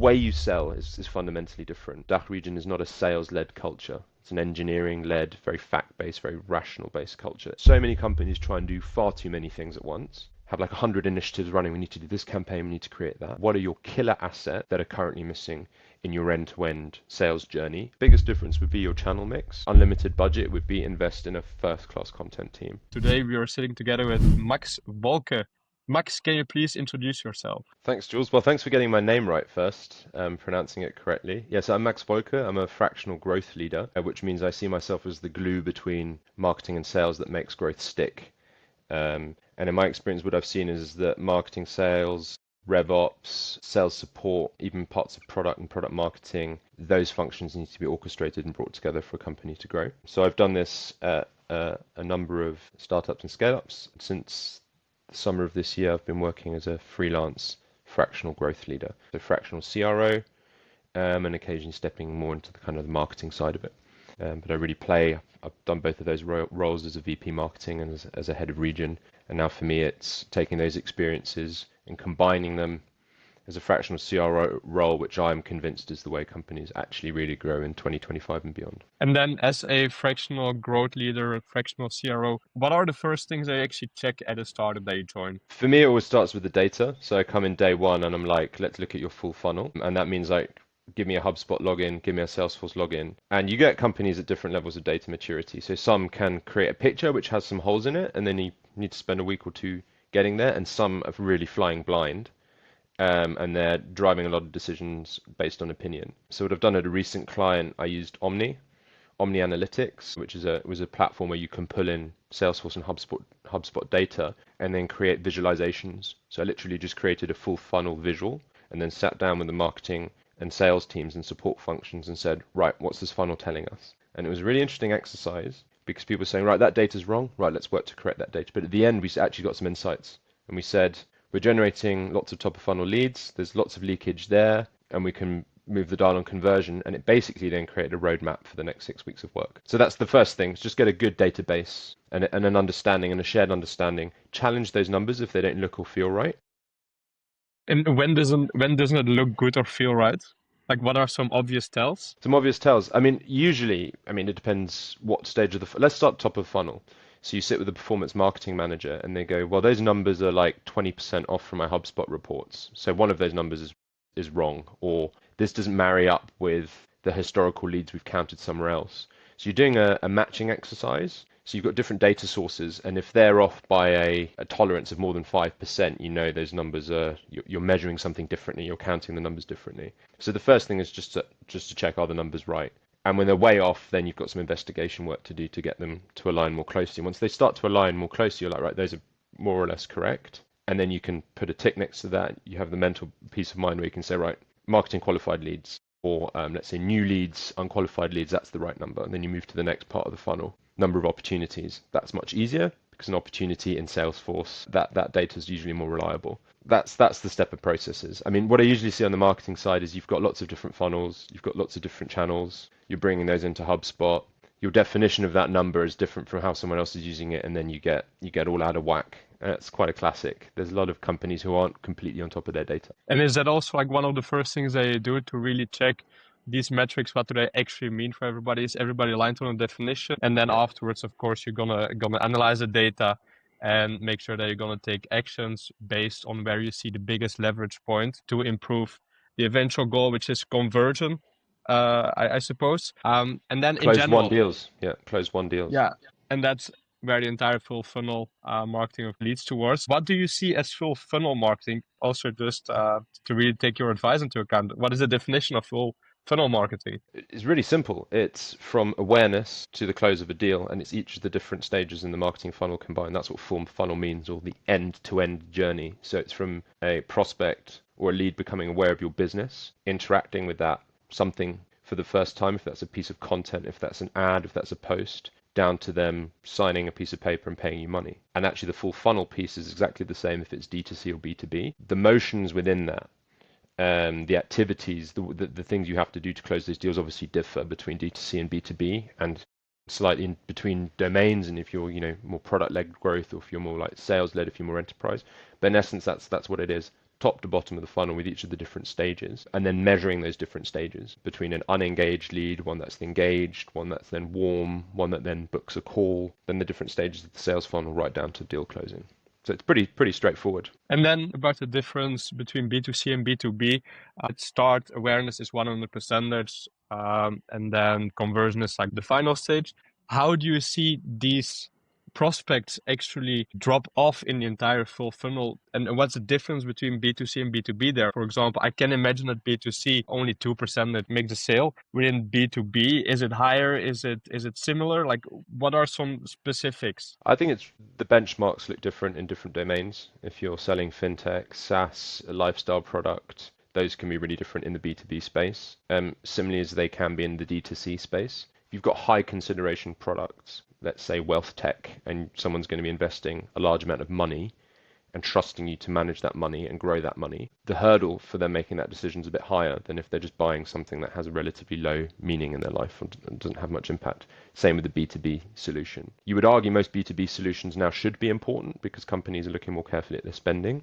way you sell is fundamentally different. DACH region is not a sales-led culture. It's an engineering-led, very fact-based, very rational-based culture. So many companies try and do far too many things at once. Have like 100 initiatives running. We need to do this campaign. We need to create that. What are your killer assets that are currently missing in your end-to-end sales journey? Biggest difference would be your channel mix. Unlimited budget would be invest in a first-class content team. Today we are sitting together with Max Wolke. Max, can you please introduce yourself? Thanks, Jules. Well, thanks for getting my name right first, pronouncing it correctly. Yes, I'm Max Wolke. I'm a fractional growth leader, which means I see myself as the glue between marketing and sales that makes growth stick. And in my experience, what I've seen is that marketing, sales, RevOps, sales support, even parts of product and product marketing, those functions need to be orchestrated and brought together for a company to grow. So I've done this at a number of startups and scale-ups. Since the summer of this year, I've been working as a freelance fractional growth leader, so fractional CRO, and occasionally stepping more into the kind of the marketing side of it. But I really I've done both of those roles as a VP marketing and as a head of region. And now for me, it's taking those experiences and combining them as a fractional CRO role, which I'm convinced is the way companies actually really grow in 2025 and beyond. And then as a fractional growth leader, a fractional CRO, what are the first things I actually check at the start of day join? For me, it always starts with the data. So I come in day one and I'm like, let's look at your full funnel. And that means like, give me a HubSpot login, give me a Salesforce login. And you get companies at different levels of data maturity. So some can create a picture which has some holes in it, and then you need to spend a week or two getting there. And some are really flying blind, and they're driving a lot of decisions based on opinion. So what I've done at a recent client, I used Omni Analytics, which was a platform where you can pull in Salesforce and HubSpot data and then create visualizations. So I literally just created a full funnel visual and then sat down with the marketing and sales teams and support functions and said, right, what's this funnel telling us? And it was a really interesting exercise because people were saying, right, that data's wrong. Right, let's work to correct that data. But at the end, we actually got some insights. And we said, we're generating lots of top of funnel leads. There's lots of leakage there. And we can move the dial on conversion. And it basically then created a roadmap for the next 6 weeks of work. So that's the first thing. Just get a good database and an understanding and a shared understanding. Challenge those numbers if they don't look or feel right. And when doesn't it look good or feel right? Like, what are some obvious tells? Some obvious tells. Usually, it depends what stage of let's start top of funnel. So you sit with the performance marketing manager and they go, well, those numbers are like 20% off from my HubSpot reports. So one of those numbers is wrong, or this doesn't marry up with the historical leads we've counted somewhere else. So you're doing a matching exercise. So you've got different data sources, and if they're off by a tolerance of more than 5%, you know those numbers you're measuring something differently, you're counting the numbers differently. So the first thing is just to check, are the numbers right? And when they're way off, then you've got some investigation work to do to get them to align more closely. Once they start to align more closely, you're like, right, those are more or less correct. And then you can put a tick next to that. You have the mental peace of mind where you can say, right, marketing qualified leads, or let's say new leads, unqualified leads, that's the right number. And then you move to the next part of the funnel. Number of opportunities. That's much easier because an opportunity in Salesforce, that data is usually more reliable. That's the step of processes. What I usually see on the marketing side is you've got lots of different funnels, you've got lots of different channels, you're bringing those into HubSpot. Your definition of that number is different from how someone else is using it, and then you get all out of whack. And it's quite a classic. There's a lot of companies who aren't completely on top of their data. And is that also like one of the first things they do to really check these metrics? What do they actually mean for everybody? Is everybody aligned on a definition? And then afterwards, of course, you're gonna analyze the data and make sure that you're gonna take actions based on where you see the biggest leverage point to improve the eventual goal, which is conversion, I suppose. And then close in general, one deals. Yeah, close one deals. Yeah, and that's where the entire full funnel marketing leads towards. What do you see as full funnel marketing? Also, just to really take your advice into account, what is the definition of full funnel marketing? It's really simple. It's from awareness to the close of a deal, and it's each of the different stages in the marketing funnel combined. That's what full funnel means, or the end-to-end journey. So it's from a prospect or a lead becoming aware of your business, interacting with that something for the first time, if that's a piece of content, if that's an ad, if that's a post, down to them signing a piece of paper and paying you money. And actually the full funnel piece is exactly the same if it's D2C or B2B. The motions within that, the activities, the things you have to do to close those deals obviously differ between D2C and B2B, and slightly in between domains, and if you're more product-led growth, or if you're more like sales-led, if you're more enterprise. But in essence, that's what it is. top to bottom of the funnel with each of the different stages, and then measuring those different stages between an unengaged lead, one that's engaged, one that's then warm, one that then books a call, then the different stages of the sales funnel right down to deal closing. So it's pretty straightforward. And then about the difference between B2C and B2B, at start awareness is 100%, and then conversion is like the final stage. How do you see these prospects actually drop off in the entire full funnel? And what's the difference between B2C and B2B there? For example, I can imagine that B2C only 2% that make the sale. Within B2B, is it higher? Is it similar? Like, what are some specifics? I think it's the benchmarks look different in different domains. If you're selling FinTech, SaaS, a lifestyle product, those can be really different in the B2B space, similarly as they can be in the D2C space. If you've got high consideration products, let's say wealth tech, and someone's going to be investing a large amount of money and trusting you to manage that money and grow that money, the hurdle for them making that decision is a bit higher than if they're just buying something that has a relatively low meaning in their life and doesn't have much impact. Same with the B2B solution. You would argue most B2B solutions now should be important because companies are looking more carefully at their spending.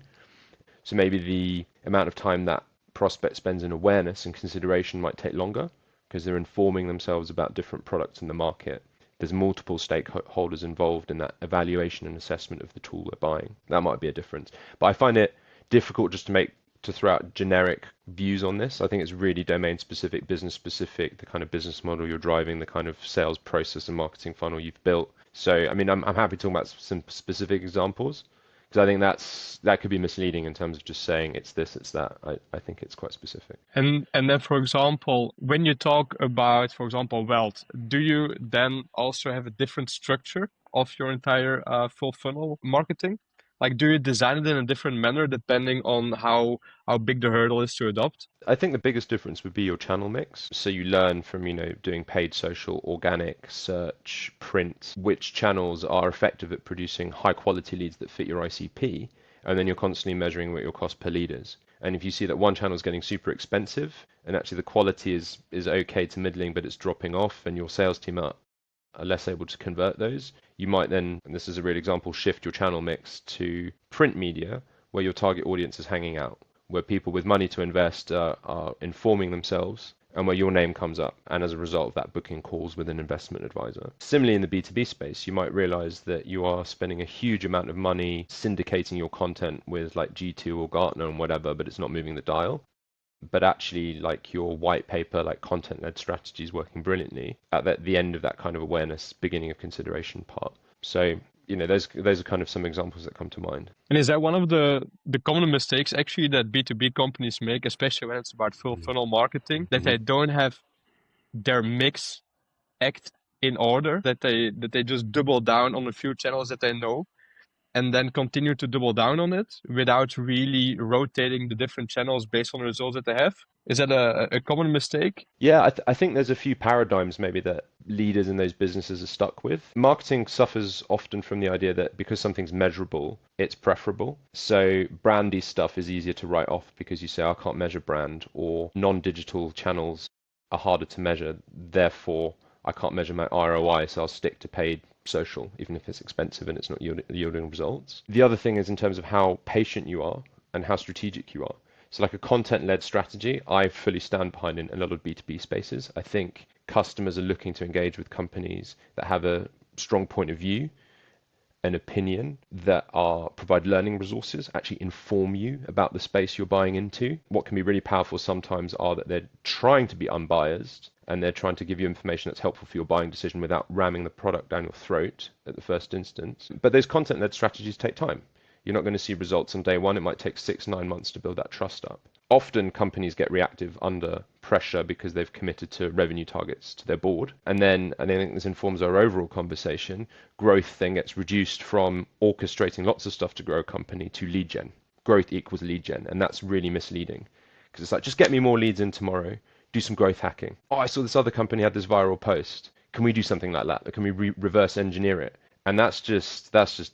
So maybe the amount of time that prospect spends in awareness and consideration might take longer because they're informing themselves about different products in the market. There's multiple stakeholders involved in that evaluation and assessment of the tool they're buying. That might be a difference. But I find it difficult just to throw out generic views on this. I think it's really domain specific, business specific, the kind of business model you're driving, the kind of sales process and marketing funnel you've built. So, I mean, I'm happy talking about some specific examples because I think that could be misleading in terms of just saying it's this, it's that. I think it's quite specific. And then, for example, when you talk about, for example, wealth, do you then also have a different structure of your entire full funnel marketing? Like, do you design it in a different manner depending on how big the hurdle is to adopt? I think the biggest difference would be your channel mix. So you learn from, doing paid social, organic, search, print, which channels are effective at producing high quality leads that fit your ICP. And then you're constantly measuring what your cost per lead is. And if you see that one channel is getting super expensive and actually the quality is okay to middling, but it's dropping off and your sales team are less able to convert those, you might then, and this is a real example, shift your channel mix to print media where your target audience is hanging out, where people with money to invest are informing themselves and where your name comes up. And as a result of that, booking calls with an investment advisor. Similarly, in the B2B space, you might realize that you are spending a huge amount of money syndicating your content with like G2 or Gartner and whatever, but it's not moving the dial. But actually, like your white paper, like content-led strategy is working brilliantly at the end of that kind of awareness, beginning of consideration part. So, those are kind of some examples that come to mind. And is that one of the common mistakes actually that B2B companies make, especially when it's about full funnel marketing, that they don't have their mix act in order, that they just double down on a few channels that they know and then continue to double down on it without really rotating the different channels based on the results that they have? Is that a common mistake? Yeah, I think there's a few paradigms maybe that leaders in those businesses are stuck with. Marketing suffers often from the idea that because something's measurable, it's preferable. So brandy stuff is easier to write off because you say, I can't measure brand, or non-digital channels are harder to measure. Therefore, I can't measure my ROI, so I'll stick to paid social, even if it's expensive and it's not yielding results. The other thing is in terms of how patient you are and how strategic you are. So like a content-led strategy, I fully stand behind in a lot of B2B spaces. I think customers are looking to engage with companies that have a strong point of view, an opinion, that provide learning resources, actually inform you about the space you're buying into. What can be really powerful sometimes are that they're trying to be unbiased and they're trying to give you information that's helpful for your buying decision without ramming the product down your throat at the first instance. But those content-led strategies take time. You're not going to see results on day one. It might take 6-9 months to build that trust up. Often companies get reactive under pressure because they've committed to revenue targets to their board. And I think this informs our overall conversation. Growth then gets reduced from orchestrating lots of stuff to grow a company to lead gen. Growth equals lead gen. And that's really misleading because it's like, just get me more leads in tomorrow. Do some growth hacking. Oh, I saw this other company had this viral post. Can we do something like that? Can we reverse engineer it? And that's just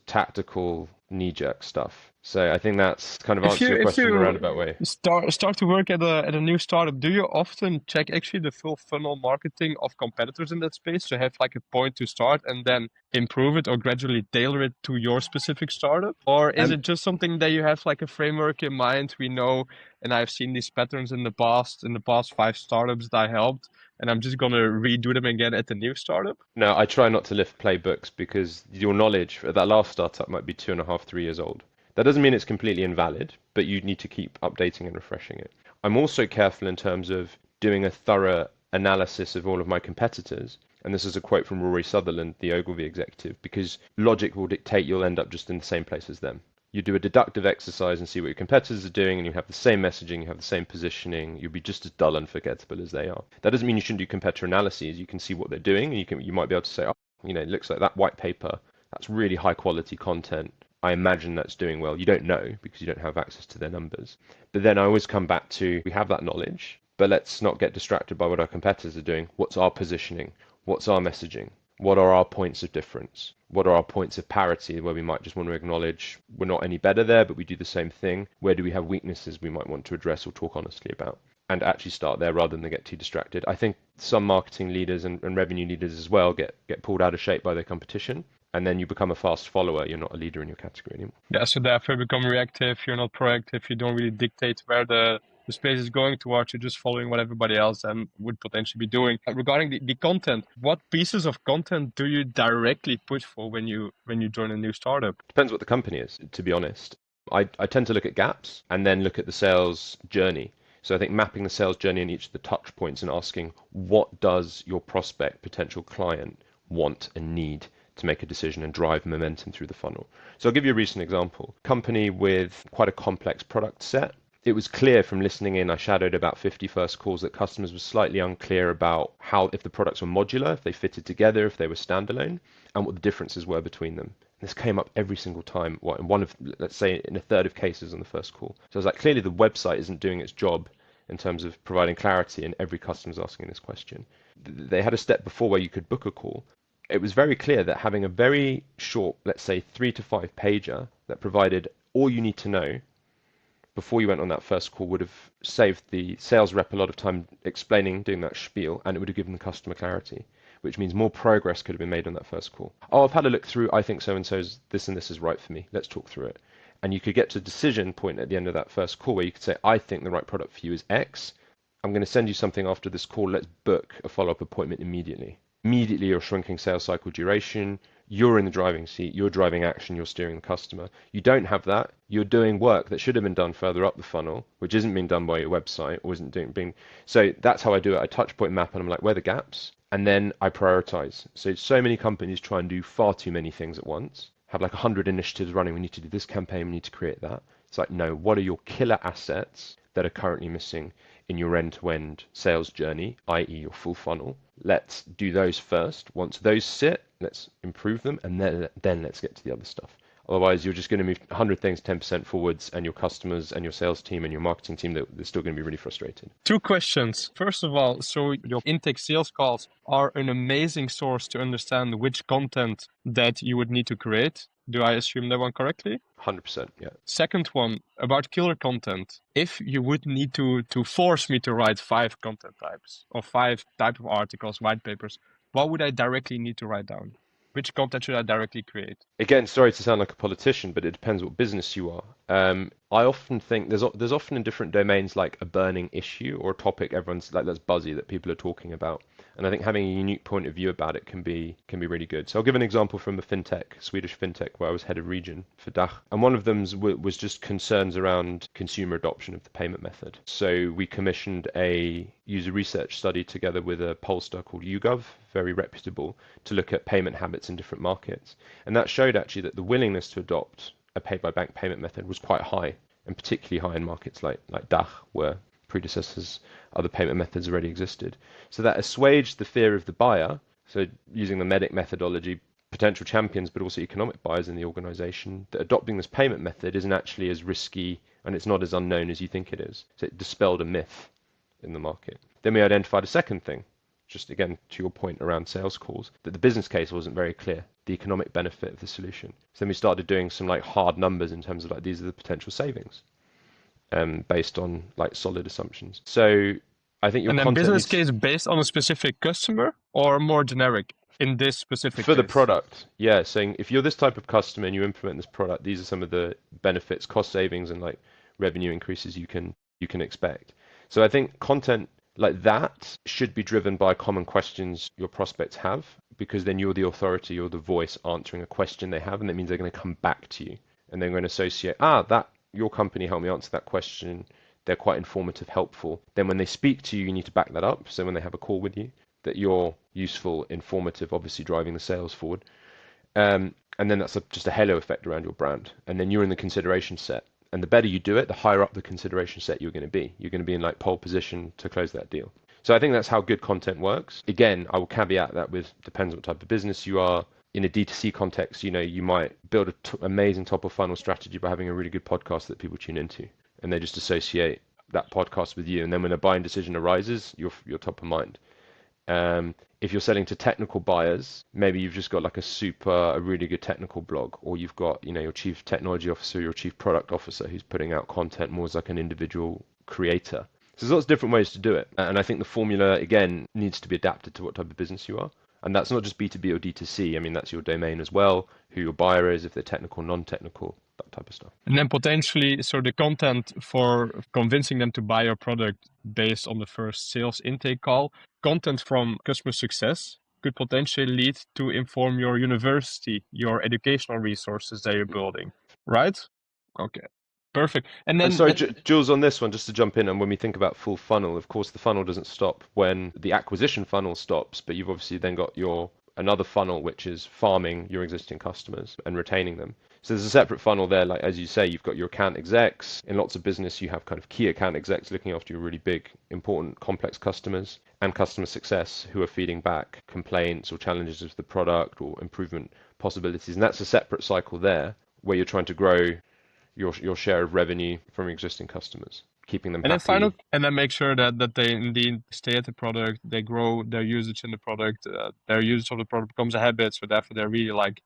tactical knee-jerk stuff. So I think that's kind of answer your If question in a you roundabout way. start to work at a new startup, do you often check actually the full funnel marketing of competitors in that space to have like a point to start and then improve it or gradually tailor it to your specific startup? Or is Um, it just something that you have like a framework in mind? We know, and I've seen these patterns in the past 5 startups that I helped, and I'm just gonna redo them again at the new startup. no, I try not to lift playbooks because your knowledge for that last startup might be 2.5, 3 years old. That doesn't mean it's completely invalid, but you need to keep updating and refreshing it. I'm also careful in terms of doing a thorough analysis of all of my competitors. And this is a quote from Rory Sutherland, the Ogilvy executive, because logic will dictate you'll end up just in the same place as them. You do a deductive exercise and see what your competitors are doing, and you have the same messaging, you have the same positioning, you'll be just as dull and forgettable as they are. That doesn't mean you shouldn't do competitor analyses. You can see what they're doing, and you might be able to say, oh, it looks like that white paper, that's really high quality content. I imagine that's doing well. You don't know because you don't have access to their numbers. But then I always come back to we have that knowledge, but let's not get distracted by what our competitors are doing. What's our positioning? What's our messaging? What are our points of difference? What are our points of parity where we might just want to acknowledge we're not any better there, but we do the same thing? Where do we have weaknesses we might want to address or talk honestly about? And actually start there rather than get too distracted. I think some marketing leaders and revenue leaders as well get pulled out of shape by their competition. And then you become a fast follower. You're not a leader in your category anymore. Yeah, so therefore you become reactive, you're not proactive, you don't really dictate where the space is going towards, you're just following what everybody else would potentially be doing. Regarding the content, what pieces of content do you directly push for when you join a new startup? Depends what the company is, to be honest. I tend to look at gaps and then look at the sales journey. So I think mapping the sales journey in each of the touch points and asking what does your prospect, potential client want and need to make a decision and drive momentum through the funnel. So I'll give you a recent example. Company with quite a complex product set. It was clear from listening in, I shadowed about 50 first calls that customers were slightly unclear about how, if the products were modular, if they fitted together, if they were standalone, and what the differences were between them. This came up every single time, in one of, let's say, in a third of cases on the first call. So I was like, clearly the website isn't doing its job in terms of providing clarity, and every customer's asking this question. They had a step before where you could book a call. It was very clear that having a very short, let's say 3 to 5 pager that provided all you need to know before you went on that first call would have saved the sales rep a lot of time explaining, doing that spiel, and it would have given the customer clarity, which means more progress could have been made on that first call. Oh, I've had a look through, I think so-and-so's this and this is right for me. Let's talk through it. And you could get to a decision point at the end of that first call where you could say, I think the right product for you is X. I'm going to send you something after this call. Let's book a follow-up appointment immediately. Immediately, you're shrinking sales cycle duration. You're in the driving seat. You're driving action. You're steering the customer. You don't have that. You're doing work that should have been done further up the funnel, which isn't being done by your website or isn't being. So that's how I do it. I touch point map and I'm like, where are the gaps? And then I prioritize. So many companies try and do far too many things at once. Have like 100 initiatives running. We need to do this campaign. We need to create that. It's like, no, what are your killer assets that are currently missing in your end-to-end sales journey, i.e. your full funnel? Let's do those first. Once those sit, let's improve them, and then let's get to the other stuff. Otherwise, you're just going to move 100 things 10% forwards, and your customers and your sales team and your marketing team, they're still going to be really frustrated. 2 questions. First of all, so your intake sales calls are an amazing source to understand which content that you would need to create. Do I assume that one correctly? 100%, yeah. Second one, about killer content. If you would need to force me to write 5 content types or 5 type of articles, white papers, what would I directly need to write down? Which content should I directly create? Again, sorry to sound like a politician, but it depends what business you are. I often think there's often in different domains like a burning issue or a topic everyone's like that's buzzy that people are talking about, and I think having a unique point of view about it can be really good. So I'll give an example from a FinTech, Swedish FinTech, where I was head of region for DACH, and one of them was just concerns around consumer adoption of the payment method. So we commissioned a user research study together with a pollster called YouGov, very reputable, to look at payment habits in different markets, and that showed actually that the willingness to adopt a paid-by-bank payment method was quite high, and particularly high in markets like DACH, where predecessors, other payment methods already existed. So that assuaged the fear of the buyer. So using the MEDDIC methodology, potential champions, but also economic buyers in the organization, that adopting this payment method isn't actually as risky and it's not as unknown as you think it is. So it dispelled a myth in the market. Then we identified a second thing, just again to your point around sales calls, that the business case wasn't very clear, the economic benefit of the solution. So then we started doing some like hard numbers in terms of like these are the potential savings, based on like solid assumptions. So I think your And then content business needs case based on a specific customer or more generic in this specific for the case? product. Yeah, saying if you're this type of customer and you implement this product, these are some of the benefits, cost savings, and like revenue increases you can expect. So I think content like that should be driven by common questions your prospects have, because then you're the authority, you're the voice answering a question they have, and that means they're going to come back to you and they're going to associate, that your company helped me answer that question. They're quite informative, helpful. Then when they speak to you, you need to back that up. So when they have a call with you, that you're useful, informative, obviously driving the sales forward. And then that's just a halo effect around your brand. And then you're in the consideration set. And the better you do it, the higher up the consideration set you're going to be. You're going to be in like pole position to close that deal. So I think that's how good content works. Again, I will caveat that with depends what type of business you are. In a D2C context, you might build an amazing top of funnel strategy by having a really good podcast that people tune into, and they just associate that podcast with you. And then when a buying decision arises, you're top of mind. If you're selling to technical buyers, maybe you've just got like a really good technical blog, or you've got, your chief technology officer, your chief product officer who's putting out content more as like an individual creator. So there's lots of different ways to do it. And I think the formula, again, needs to be adapted to what type of business you are. And that's not just B2B or D2C. I mean, that's your domain as well, who your buyer is, if they're technical, non-technical, that type of stuff. And then potentially, so the content for convincing them to buy your product based on the first sales intake call, content from customer success could potentially lead to inform your university, your educational resources that you're building, right? Okay, perfect. And then, sorry, Jules, on this one, just to jump in, and when we think about full funnel, of course, the funnel doesn't stop when the acquisition funnel stops, but you've obviously then got another funnel, which is farming your existing customers and retaining them. So there's a separate funnel there. Like, as you say, you've got your account execs. In lots of business, you have kind of key account execs looking after your really big, important, complex customers, and customer success who are feeding back complaints or challenges of the product or improvement possibilities. And that's a separate cycle there where you're trying to grow your share of revenue from existing customers, keeping them happy. And then make sure that they indeed stay at the product, they grow their usage in the product, their usage of the product becomes a habit, so therefore they're really like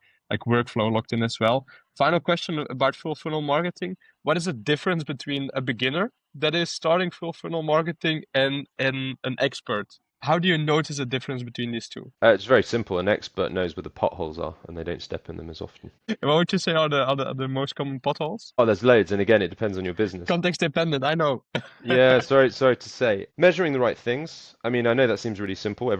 workflow locked in as well. Final question about full funnel marketing. What is the difference between a beginner that is starting full funnel marketing and an expert? How do you notice the difference between these two? It's very simple. An expert knows where the potholes are, and they don't step in them as often. What would you say are the most common potholes? Oh, there's loads, and again, it depends on your business. Context dependent, I know. Yeah, sorry to say. Measuring the right things. I mean, I know that seems really simple.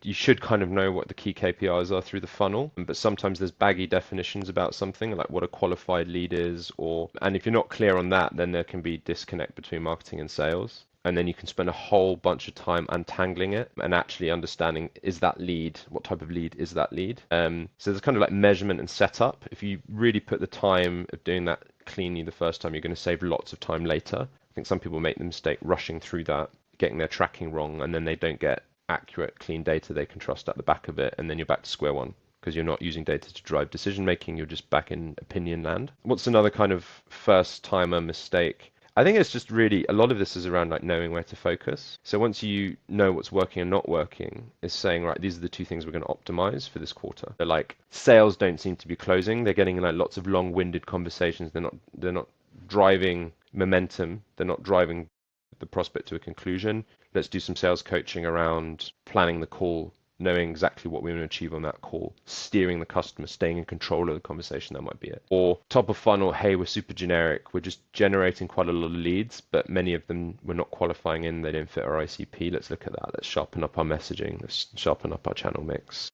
You should kind of know what the key KPIs are through the funnel, but sometimes there's baggy definitions about something, like what a qualified lead is, and if you're not clear on that, then there can be disconnect between marketing and sales. And then you can spend a whole bunch of time untangling it and actually understanding, is that lead, what type of lead is that lead? So there's kind of like measurement and setup. If you really put the time of doing that cleanly the first time, you're going to save lots of time later. I think some people make the mistake rushing through that, getting their tracking wrong, and then they don't get accurate, clean data they can trust at the back of it, and then you're back to square one because you're not using data to drive decision making, you're just back in opinion land. What's another kind of first timer mistake? I think it's just really, a lot of this is around like knowing where to focus. So once you know what's working and not working, it's saying, right, these are the two things we're going to optimize for this quarter. They're like, sales don't seem to be closing. They're getting like lots of long-winded conversations. They're not driving momentum. They're not driving the prospect to a conclusion. Let's do some sales coaching around planning the call, knowing exactly what we want to achieve on that call, steering the customer, staying in control of the conversation, that might be it. Or top of funnel, hey, we're super generic. We're just generating quite a lot of leads, but many of them we're not qualifying in. They don't fit our ICP. Let's look at that. Let's sharpen up our messaging. Let's sharpen up our channel mix,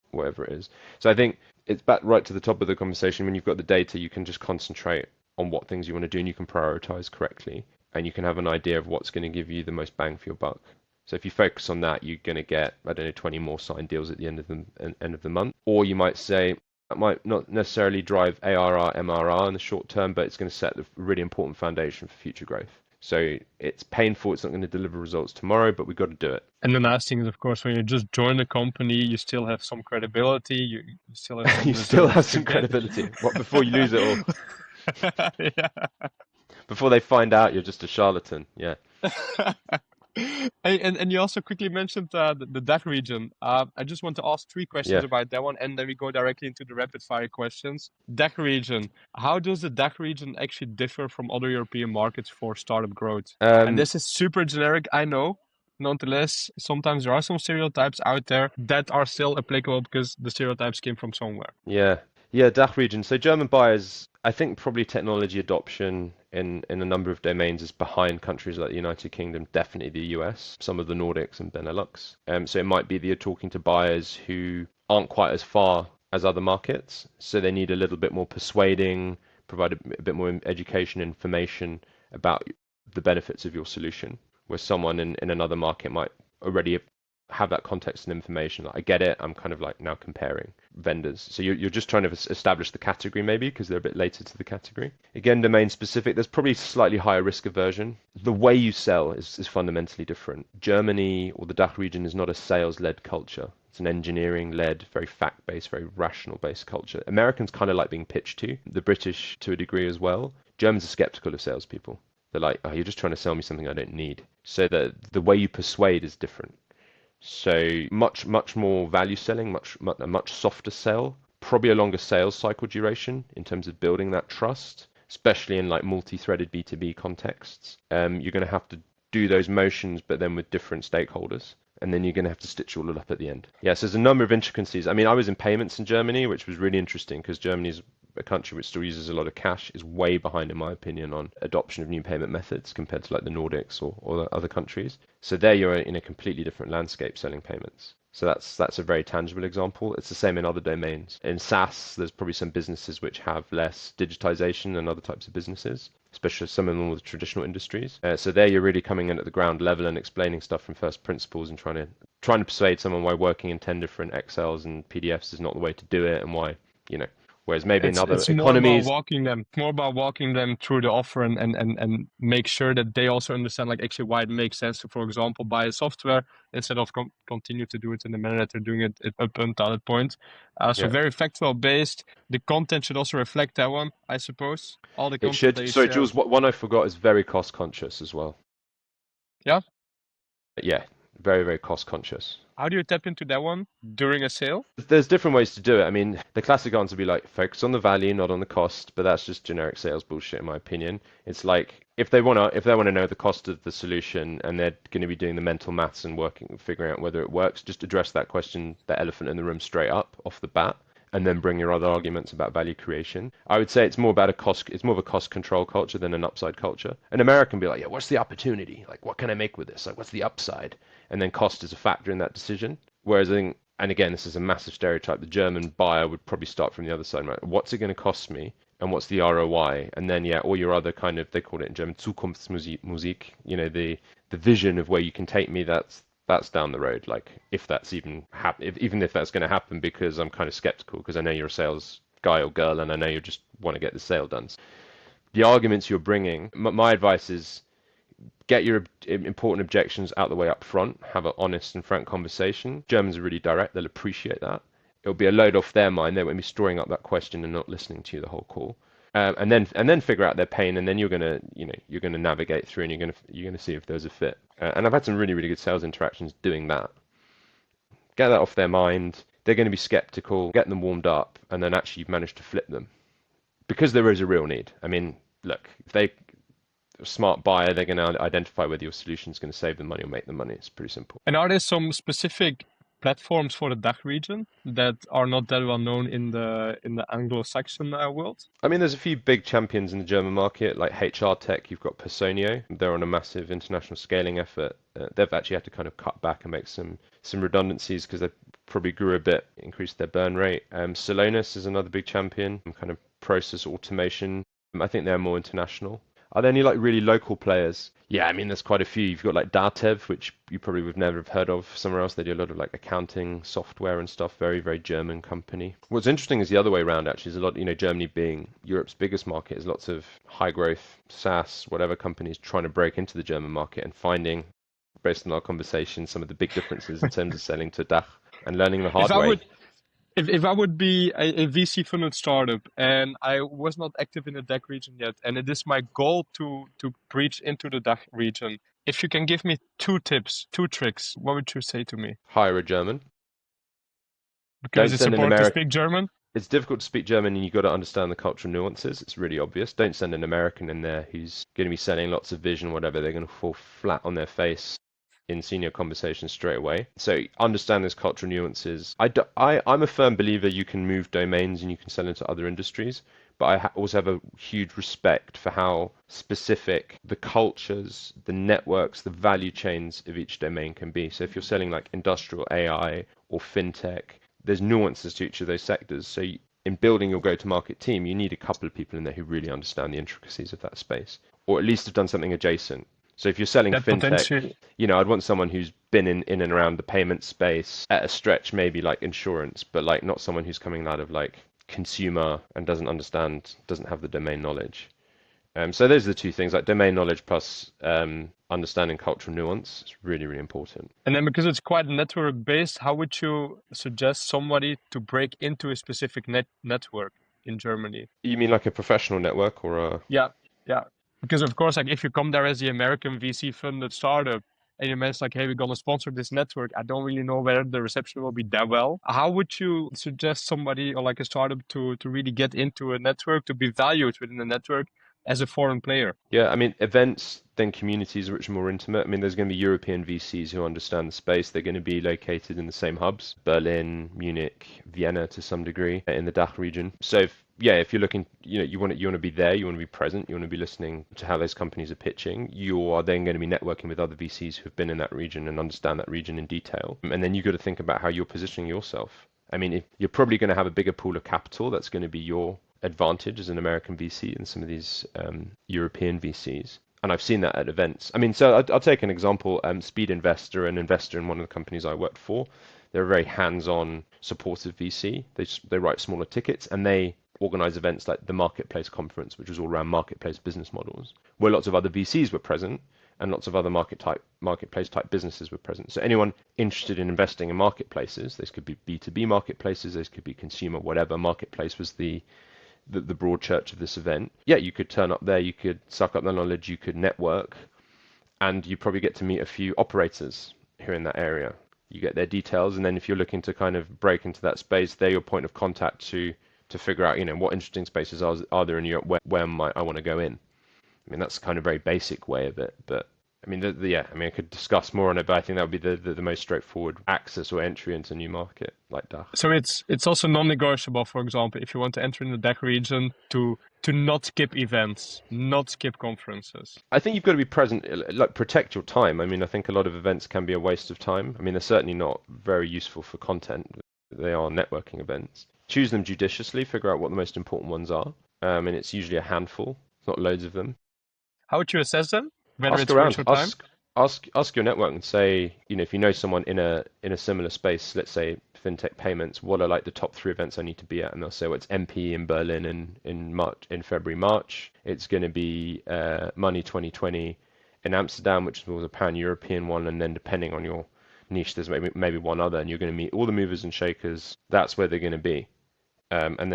whatever it is. So I think it's back right to the top of the conversation. When you've got the data, you can just concentrate on what things you want to do, and you can prioritize correctly, and you can have an idea of what's going to give you the most bang for your buck. So if you focus on that, you're going to get, 20 more signed deals at the end of the month. Or you might say, that might not necessarily drive ARR, MRR in the short term, but it's going to set a really important foundation for future growth. So it's painful. It's not going to deliver results tomorrow, but we've got to do it. And the nice thing is, of course, when you just join the company, you still have some credibility. You still have some you still have some credibility. What, before you lose it all? Yeah. Before they find out you're just a charlatan. Yeah. And you also quickly mentioned the DACH region. I just want to ask three questions Yeah. about that one, and then we go directly into the rapid fire questions. DACH region. How does the DACH region actually differ from other European markets for startup growth? And Um, this is super generic, I know. Nonetheless, sometimes there are some stereotypes out there that are still applicable because the stereotypes came from somewhere. yeah. Yeah, DACH region. So German buyers, I think probably technology adoption in a number of domains is behind countries like the United Kingdom, definitely the US, some of the Nordics and Benelux. So it might be that you're talking to buyers who aren't quite as far as other markets, so they need a little bit more persuading, provide a bit more education, information about the benefits of your solution, where someone in another market might already have that context and information. Like, I get it. I'm kind of like now comparing vendors. So you're just trying to establish the category maybe because they're a bit later to the category. Again, domain specific. There's probably slightly higher risk aversion. The way you sell is fundamentally different. Germany or the DACH region is not a sales-led culture. It's an engineering-led, very fact-based, very rational-based culture. Americans kind of like being pitched to. The British to a degree as well. Germans are skeptical of salespeople. They're like, oh, you're just trying to sell me something I don't need. So the way you persuade is different. So much more value selling, a much softer sell, probably a longer sales cycle duration in terms of building that trust, especially in like multi-threaded B2B contexts. You're going to have to do those motions, but then with different stakeholders. And then you're going to have to stitch all it up at the end. Yes, there's a number of intricacies. I mean, I was in payments in Germany, which was really interesting because Germany is a country which still uses a lot of cash, is way behind, in my opinion, on adoption of new payment methods compared to like the Nordics or the other countries. So there you're in a completely different landscape selling payments. So that's a very tangible example. It's the same in other domains. In SaaS, there's probably some businesses which have less digitization than other types of businesses, especially some of them with traditional industries. So there you're really coming in at the ground level and explaining stuff from first principles and trying to persuade someone why working in 10 different Excels and PDFs is not the way to do it and why, you know, whereas maybe in other It's economies, more about walking them through the offer and make sure that they also understand like actually why it makes sense to, for example, buy a software instead of continue to do it in the manner that they're doing it up until that point. So yeah, very factual based. The content should also reflect that one, I suppose. All the it content that should. you Sorry, share. Jules, one I forgot is very cost conscious as well. Yeah. Yeah, very, very cost conscious. How do you tap into that one during a sale? There's different ways to do it. I mean, the classic answer would be like focus on the value, not on the cost, but that's just generic sales bullshit in my opinion. It's like if they wanna know the cost of the solution and they're going to be doing the mental maths and figuring out whether it works, just address that question, the elephant in the room straight up off the bat, and then bring your other arguments about value creation. I would say it's more of a cost control culture than an upside culture. An American be like, yeah, what's the opportunity? Like, what can I make with this? Like, what's the upside? And then cost is a factor in that decision. Whereas I think, and again, this is a massive stereotype, the German buyer would probably start from the other side, right? What's it going to cost me? And what's the ROI? And then, yeah, all your other kind of, they call it in German, Zukunftsmusik, the vision of where you can take me, that's down the road. Like if that's even even if that's going to happen, because I'm kind of skeptical because I know you're a sales guy or girl and I know you just want to get the sale done. The arguments you're bringing, my advice is get your important objections out the way up front, have an honest and frank conversation. Germans are really direct, they'll appreciate that. It'll be a load off their mind, they won't be storing up that question and not listening to you the whole call. And then figure out their pain, and then you're gonna navigate through, and you're gonna see if there's a fit. And I've had some really really good sales interactions doing that. Get that off their mind. They're going to be skeptical. Get them warmed up, and then actually you've managed to flip them because there is a real need. I mean, look, if they a smart buyer, they're going to identify whether your solution is going to save them money or make them money. It's pretty simple. And are there some specific platforms for the DACH region that are not that well known in the Anglo-Saxon world? I mean, there's a few big champions in the German market, like HR Tech. You've got Personio. They're on a massive international scaling effort. They've actually had to kind of cut back and make some redundancies because they probably grew a bit, increased their burn rate. Celonis is another big champion, kind of process automation. I think they're more international. Are there any like really local players? Yeah, I mean, there's quite a few. You've got like Datev, which you probably would never have heard of somewhere else. They do a lot of like accounting software and stuff. Very, very German company. What's interesting is the other way around, actually, is a lot, Germany being Europe's biggest market, is lots of high growth SaaS, whatever companies trying to break into the German market and finding, based on our conversation, some of the big differences in terms of selling to DACH and learning the If hard I way. would if I would be a VC funded startup and I was not active in the DACH region yet, and it is my goal to breach into the DACH region, If you can give me 2 tips, 2 tricks, what would you say to me? Hire a German. Because Don't it's send an important to American. speak German. It's difficult to speak German and you've got to understand the cultural nuances. It's really obvious. Don't send an American in there who's going to be selling lots of vision, whatever. They're going to fall flat on their face in senior conversations straight away. So understand those cultural nuances. I'm a firm believer you can move domains and you can sell into other industries, but I also have a huge respect for how specific the cultures, the networks, the value chains of each domain can be. So if you're selling like industrial AI or FinTech, there's nuances to each of those sectors. So in building your go-to-market team, you need a couple of people in there who really understand the intricacies of that space, or at least have done something adjacent. So if you're selling That fintech, potentially I'd want someone who's been in and around the payment space at a stretch, maybe like insurance, but like not someone who's coming out of like consumer and doesn't have the domain knowledge. So those are the two things, like domain knowledge plus understanding cultural nuance. It's really, really important. And then because it's quite network based, how would you suggest somebody to break into a specific network in Germany? You mean like a professional network or a? Yeah, yeah. Because of course, like if you come there as the American VC funded startup and you mention like, hey, we're gonna sponsor this network, I don't really know whether the reception will be that well. How would you suggest somebody or like a startup to really get into a network, to be valued within the network as a foreign player? Yeah, I mean, events, then communities which are more intimate. I mean, there's going to be European VCs who understand the space. They're going to be located in the same hubs, Berlin, Munich, Vienna to some degree in the DACH region. So if you're looking, you want to be there, you want to be present, you want to be listening to how those companies are pitching. You are then going to be networking with other VCs who've been in that region and understand that region in detail. And then you've got to think about how you're positioning yourself. I mean, you're probably going to have a bigger pool of capital. That's going to be your advantage as an American VC than some of these European VCs. And I've seen that at events. I mean, so I'll take an example. Speed Investor, an investor in one of the companies I worked for, they're a very hands-on, supportive VC. They write smaller tickets and they organize events like the Marketplace Conference, which was all around marketplace business models, where lots of other VCs were present and lots of other marketplace type businesses were present. So anyone interested in investing in marketplaces, these could be B2B marketplaces, these could be consumer, whatever. Marketplace was the broad church of this event. Yeah, you could turn up there, you could suck up the knowledge, you could network, and you probably get to meet a few operators who are in that area. You get their details, and then if you're looking to kind of break into that space, they're your point of contact to figure out, what interesting spaces are there in Europe where might I want to go in. I mean, that's kind of very basic way of it, but I mean, I could discuss more on it, but I think that would be the most straightforward access or entry into a new market like DACH. So it's also non-negotiable, for example, if you want to enter in the DACH region, to not skip events, not skip conferences. I think you've got to be present, like protect your time. I mean, I think a lot of events can be a waste of time. I mean, they're certainly not very useful for content. They are networking events. Choose them judiciously, figure out what the most important ones are. And it's usually a handful, not loads of them. How would you assess them? Whether Ask it's worth around. your time? Ask your network and say, if you know someone in a similar space, let's say fintech payments, what are like the top 3 events I need to be at? And they'll say, well, it's MP in Berlin in February, March. It's going to be Money 2020 in Amsterdam, which was a pan-European one, and then depending on your niche, there's maybe one other, and you're going to meet all the movers and shakers. That's where they're going to be. And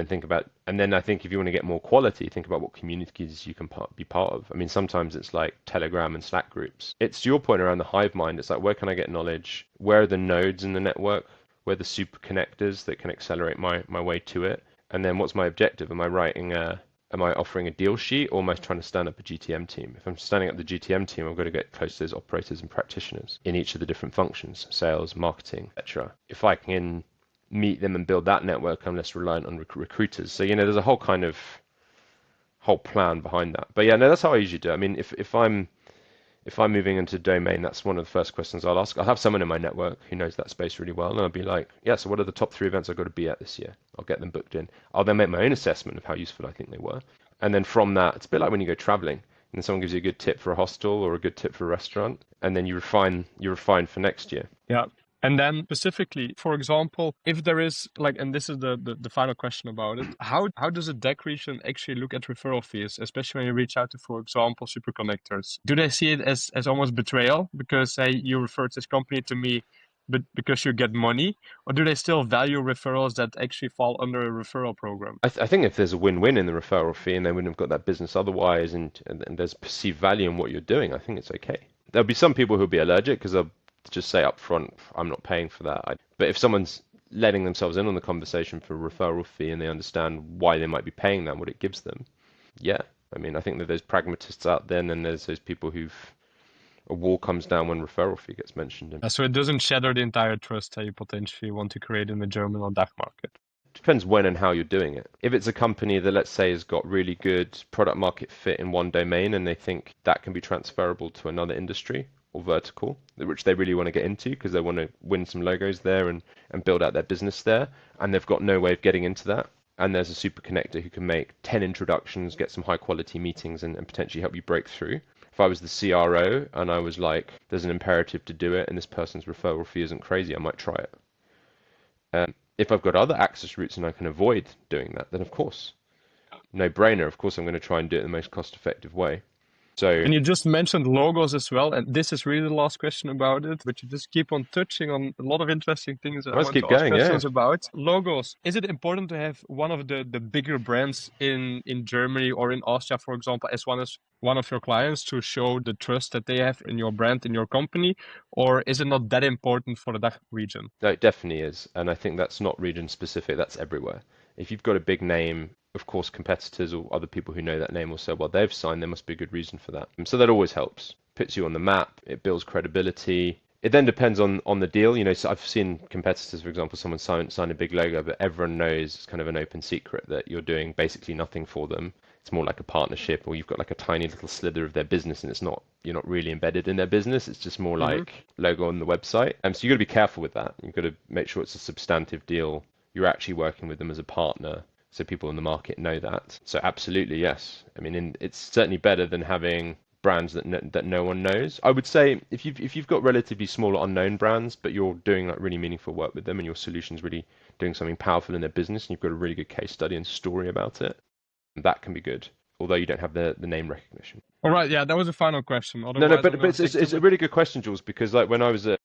then I think if you want to get more quality, think about what communities you can be part of. I mean, sometimes it's like Telegram and Slack groups. It's to your point around the hive mind. It's like, where can I get knowledge? Where are the nodes in the network? Where are the super connectors that can accelerate my way to it? And then what's my objective? Am I offering a deal sheet, or am I trying to stand up a GTM team? If I'm standing up the GTM team, I've got to get close to those operators and practitioners in each of the different functions, sales, marketing, etc. If I can meet them and build that network, I'm less reliant on recruiters. So, there's a whole kind of whole plan behind that. But yeah, no, that's how I usually do it. I mean, if I'm moving into domain, that's one of the first questions I'll ask. I'll have someone in my network who knows that space really well, and I'll be like, yeah, so what are the top 3 events I've got to be at this year? I'll get them booked in. I'll then make my own assessment of how useful I think they were. And then from that, it's a bit like when you go traveling and someone gives you a good tip for a hostel or a good tip for a restaurant, and then you refine for next year. Yeah. And then specifically, for example, if there is like, and this is the final question about it, how does a DACH region actually look at referral fees, especially when you reach out to, for example, super connectors? Do they see it as almost betrayal because, say, you referred this company to me, but because you get money, or do they still value referrals that actually fall under a referral program? I think if there's a win-win in the referral fee and they wouldn't have got that business otherwise, and there's perceived value in what you're doing, I think it's okay. There'll be some people who'll be allergic because they'll just say up front, I'm not paying for that. But if someone's letting themselves in on the conversation for a referral fee and they understand why they might be paying them, what it gives them, yeah. I mean, I think that there's pragmatists out there, and then there's those people who've a wall comes down when referral fee gets mentioned. So it doesn't shatter the entire trust that you potentially want to create in the German or DACH market. Depends when and how you're doing it. If it's a company that, let's say, has got really good product market fit in one domain and they think that can be transferable to another industry or vertical, which they really want to get into because they want to win some logos there and build out their business there, and they've got no way of getting into that, and there's a super connector who can make 10 introductions, get some high quality meetings, and potentially help you break through. If I was the CRO and I was like, there's an imperative to do it and this person's referral fee isn't crazy, I might try it. If I've got other access routes and I can avoid doing that, then of course, no brainer. Of course, I'm going to try and do it in the most cost effective way. So, and you just mentioned logos as well, and this is really the last question about it, but you just keep on touching on a lot of interesting things that I want to ask questions about. Logos. Is it important to have one of the bigger brands in Germany or in Austria, for example, as one of your clients to show the trust that they have in your brand, in your company, or is it not that important for the DACH region? No, it definitely is, and I think that's not region specific, that's everywhere. If you've got a big name, of course, competitors or other people who know that name will say, well, they've signed, there must be a good reason for that. So that always helps. Puts you on the map, it builds credibility. It then depends on the deal. You know, so I've seen competitors, for example, someone sign a big logo, but everyone knows it's kind of an open secret that you're doing basically nothing for them. It's more like a partnership, or you've got like a tiny little slither of their business, and you're not really embedded in their business. It's just more like logo on the website. So you got to be careful with that. You've got to make sure it's a substantive deal. You're actually working with them as a partner, so people in the market know that. So absolutely, yes. I mean, it's certainly better than having brands that no one knows. I would say if you've got relatively small unknown brands, but you're doing like really meaningful work with them, and your solution's really doing something powerful in their business, and you've got a really good case study and story about it, that can be good, although you don't have the name recognition. All right, yeah, that was the final question. No, but it's a really good question, Jules, because like when I was at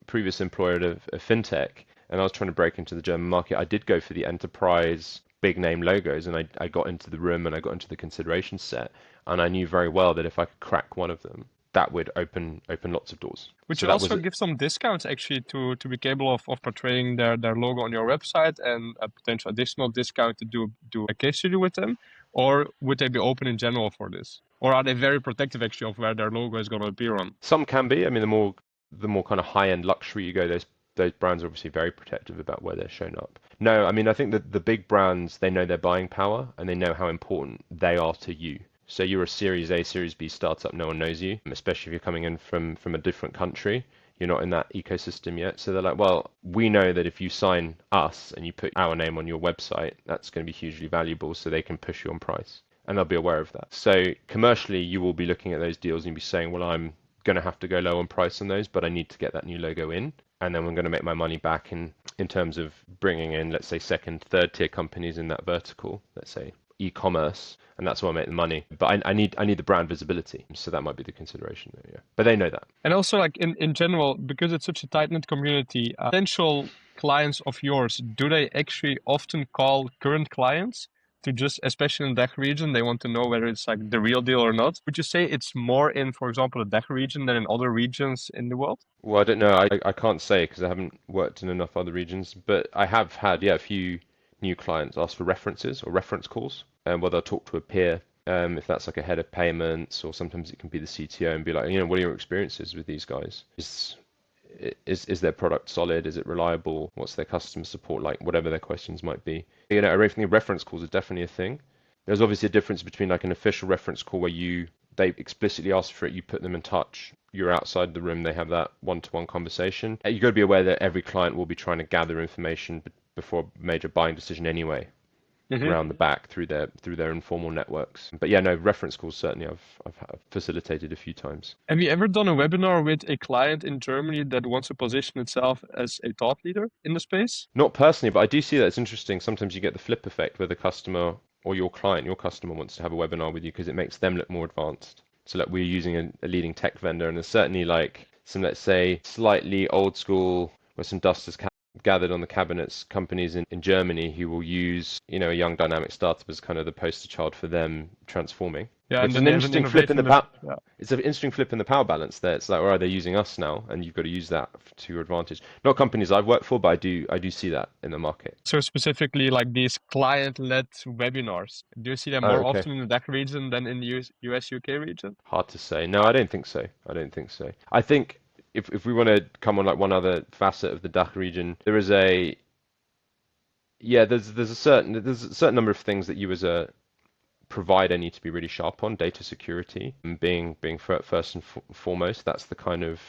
previous employer of FinTech, and I was trying to break into the German market, I did go for the enterprise big name logos, and I got into the room and I got into the consideration set, and I knew very well that if I could crack one of them, that would open lots of doors. Would you also give some discounts actually to be capable of portraying their logo on your website, and a potential additional discount to do a case study with them? Or would they be open in general for this? Or are they very protective actually of where their logo is going to appear on? Some can be. I mean, the more kind of high-end luxury you go, those brands are obviously very protective about where they're shown up. No, I mean, I think that the big brands, they know their buying power and they know how important they are to you. So you're a Series A, Series B startup, no one knows you, especially if you're coming in from a different country. You're not in that ecosystem yet. So they're like, well, we know that if you sign us and you put our name on your website, that's going to be hugely valuable, so they can push you on price. And they'll be aware of that. So commercially, you will be looking at those deals and be saying, well, I'm going to have to go low on price on those, but I need to get that new logo in. And then I'm going to make my money back in terms of bringing in, let's say, second, third tier companies in that vertical, let's say e-commerce, and that's where I make the money. But I need the brand visibility, so that might be the consideration there, yeah. But they know that. And also, like in general, because it's such a tight-knit community, potential clients of yours, do they actually often call current clients to just, especially in the DACH region, they want to know whether it's like the real deal or not? Would you say it's more in, for example, the DACH region than in other regions in the world? Well, I don't know. I can't say because I haven't worked in enough other regions, but I have had, a few new clients ask for references or reference calls, where they'll talk to a peer, if that's like a head of payments, or sometimes it can be the CTO, and be like, what are your experiences with these guys? Is their product solid? Is it reliable? What's their customer support like? Whatever their questions might be. I think reference calls are definitely a thing. There's obviously a difference between like an official reference call where they explicitly ask for it, you put them in touch, you're outside the room, they have that one-to-one conversation. You've got to be aware that every client will be trying to gather information before a major buying decision anyway, around the back through their informal networks. But yeah, no, reference calls certainly I've facilitated a few times. Have you ever done a webinar with a client in Germany that wants to position itself as a thought leader in the space? Not personally, but I do see that it's interesting. Sometimes you get the flip effect where the customer or your customer wants to have a webinar with you because it makes them look more advanced. So like we're using a leading tech vendor, and there's certainly like some, let's say, slightly old school, where some dust has gathered on the cabinets, companies in Germany who will use, a young dynamic startup as kind of the poster child for them transforming. Yeah, and which is then an they have an interesting flip in the innovative. power. Yeah. It's an interesting flip in the power balance there. It's like, all right, they're using us now, and you've got to use that to your advantage. Not companies I've worked for, but I do see that in the market. So specifically, like these client-led webinars, do you see them Oh, more okay. often in the DACH region than in the US UK region? Hard to say. No, I don't think so. I don't think so. I think if we want to come on like one other facet of the DACH region, there is a yeah, there's a certain number of things that you as a provider need to be really sharp on. Data security and being first and foremost. That's the kind of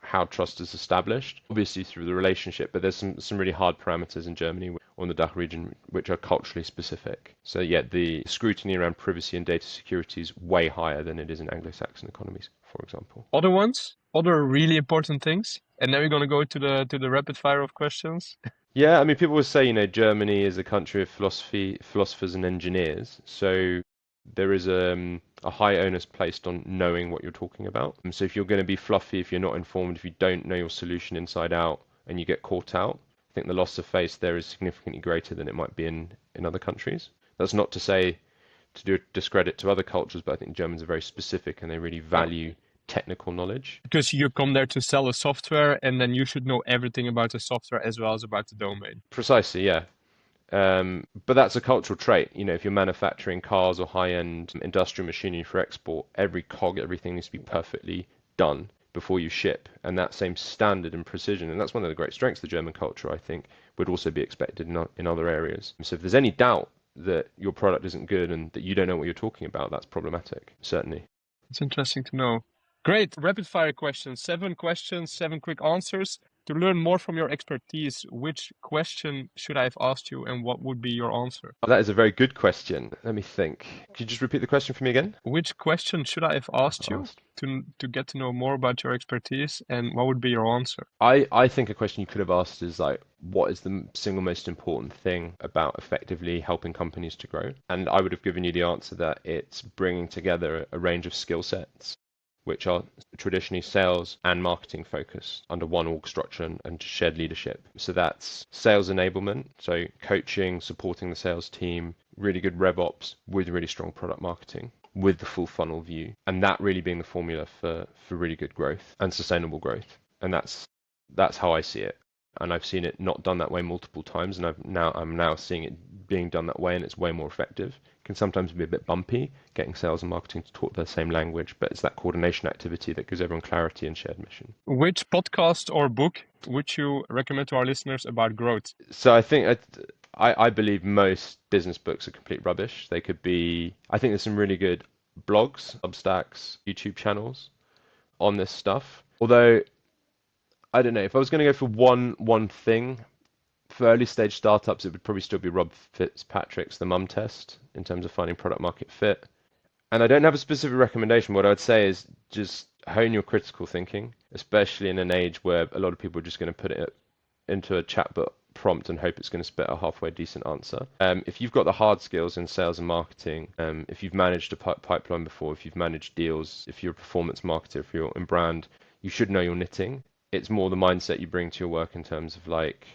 how trust is established, obviously through the relationship, but there's some really hard parameters in Germany or in the DACH region which are culturally specific. So yeah, the scrutiny around privacy and data security is way higher than it is in Anglo-Saxon economies, for example. Other ones, other really important things, and then we're gonna go to the rapid fire of questions. Yeah, I mean, people will say, Germany is a country of philosophers and engineers. So there is a high onus placed on knowing what you're talking about. And so if you're going to be fluffy, if you're not informed, if you don't know your solution inside out and you get caught out, I think the loss of face there is significantly greater than it might be in other countries. That's not to say to do a discredit to other cultures, but I think Germans are very specific and they really Yeah. value technical knowledge. Because you come there to sell a software, and then you should know everything about the software as well as about the domain. Precisely, yeah. But that's a cultural trait. If you're manufacturing cars or high-end industrial machinery for export, every cog, everything needs to be perfectly done before you ship. And that same standard and precision, and that's one of the great strengths of the German culture, I think, would also be expected in other areas. So if there's any doubt that your product isn't good and that you don't know what you're talking about, that's problematic, certainly. It's interesting to know. Great. Rapid fire questions. 7 questions, 7 quick answers. To learn more from your expertise, which question should I have asked you and what would be your answer? Oh, that is a very good question. Let me think. Could you just repeat the question for me again? Which question should I have asked you Asked. to get to know more about your expertise and what would be your answer? I think a question you could have asked is like, what is the single most important thing about effectively helping companies to grow? And I would have given you the answer that it's bringing together a range of skill sets, which are traditionally sales and marketing focused under one org structure and shared leadership. So that's sales enablement, so coaching, supporting the sales team, really good rev ops with really strong product marketing, with the full funnel view, and that really being the formula for really good growth and sustainable growth. And that's how I see it. And I've seen it not done that way multiple times, and I'm now seeing it being done that way, and it's way more effective. It can sometimes be a bit bumpy, getting sales and marketing to talk the same language, but it's that coordination activity that gives everyone clarity and shared mission. Which podcast or book would you recommend to our listeners about growth? So I believe most business books are complete rubbish. They could be. I think there's some really good blogs, Substacks, YouTube channels on this stuff. Although I don't know if I was going to go for one thing for early stage startups, it would probably still be Rob Fitzpatrick's The Mum Test in terms of finding product market fit. And I don't have a specific recommendation. What I would say is just hone your critical thinking, especially in an age where a lot of people are just going to put it into a chatbot prompt and hope it's going to spit a halfway decent answer. If you've got the hard skills in sales and marketing, if you've managed a pipeline before, if you've managed deals, if you're a performance marketer, if you're in brand, you should know your knitting. It's more the mindset you bring to your work in terms of like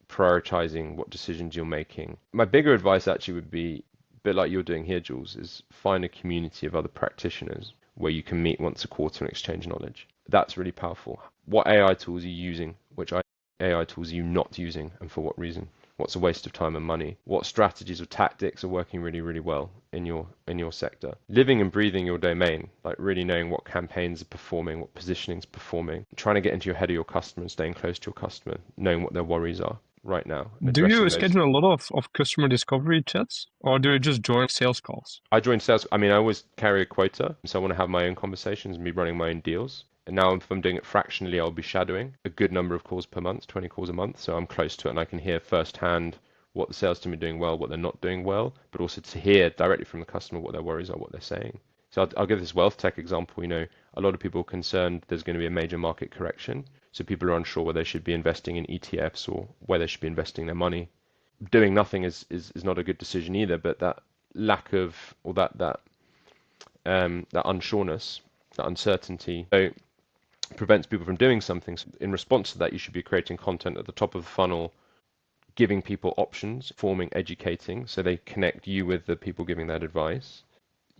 prioritizing what decisions you're making. My bigger advice actually would be a bit like you're doing here, Jules, is find a community of other practitioners where you can meet once a quarter and exchange knowledge. That's really powerful. What AI tools are you using? Which AI tools are you not using, and for what reason? What's a waste of time and money? What strategies or tactics are working really, really well in your sector? Living and breathing your domain, like really knowing what campaigns are performing, what positioning is performing, trying to get into your head of your customer and staying close to your customer, knowing what their worries are right now. Do you schedule a lot of customer discovery chats, or do you just join sales calls? I joined sales. I mean, I always carry a quota, so I want to have my own conversations and be running my own deals. And now if I'm doing it fractionally, I'll be shadowing a good number of calls per month, 20 calls a month. So I'm close to it and I can hear firsthand what the sales team are doing well, what they're not doing well, but also to hear directly from the customer what their worries are, what they're saying. So I'll give this wealth tech example. A lot of people are concerned there's going to be a major market correction. So people are unsure whether they should be investing in ETFs or where they should be investing their money. Doing nothing is not a good decision either, but that lack of, or that unsureness, that uncertainty, so prevents people from doing something. So in response to that, you should be creating content at the top of the funnel, giving people options, forming, educating, so they connect you with the people giving that advice.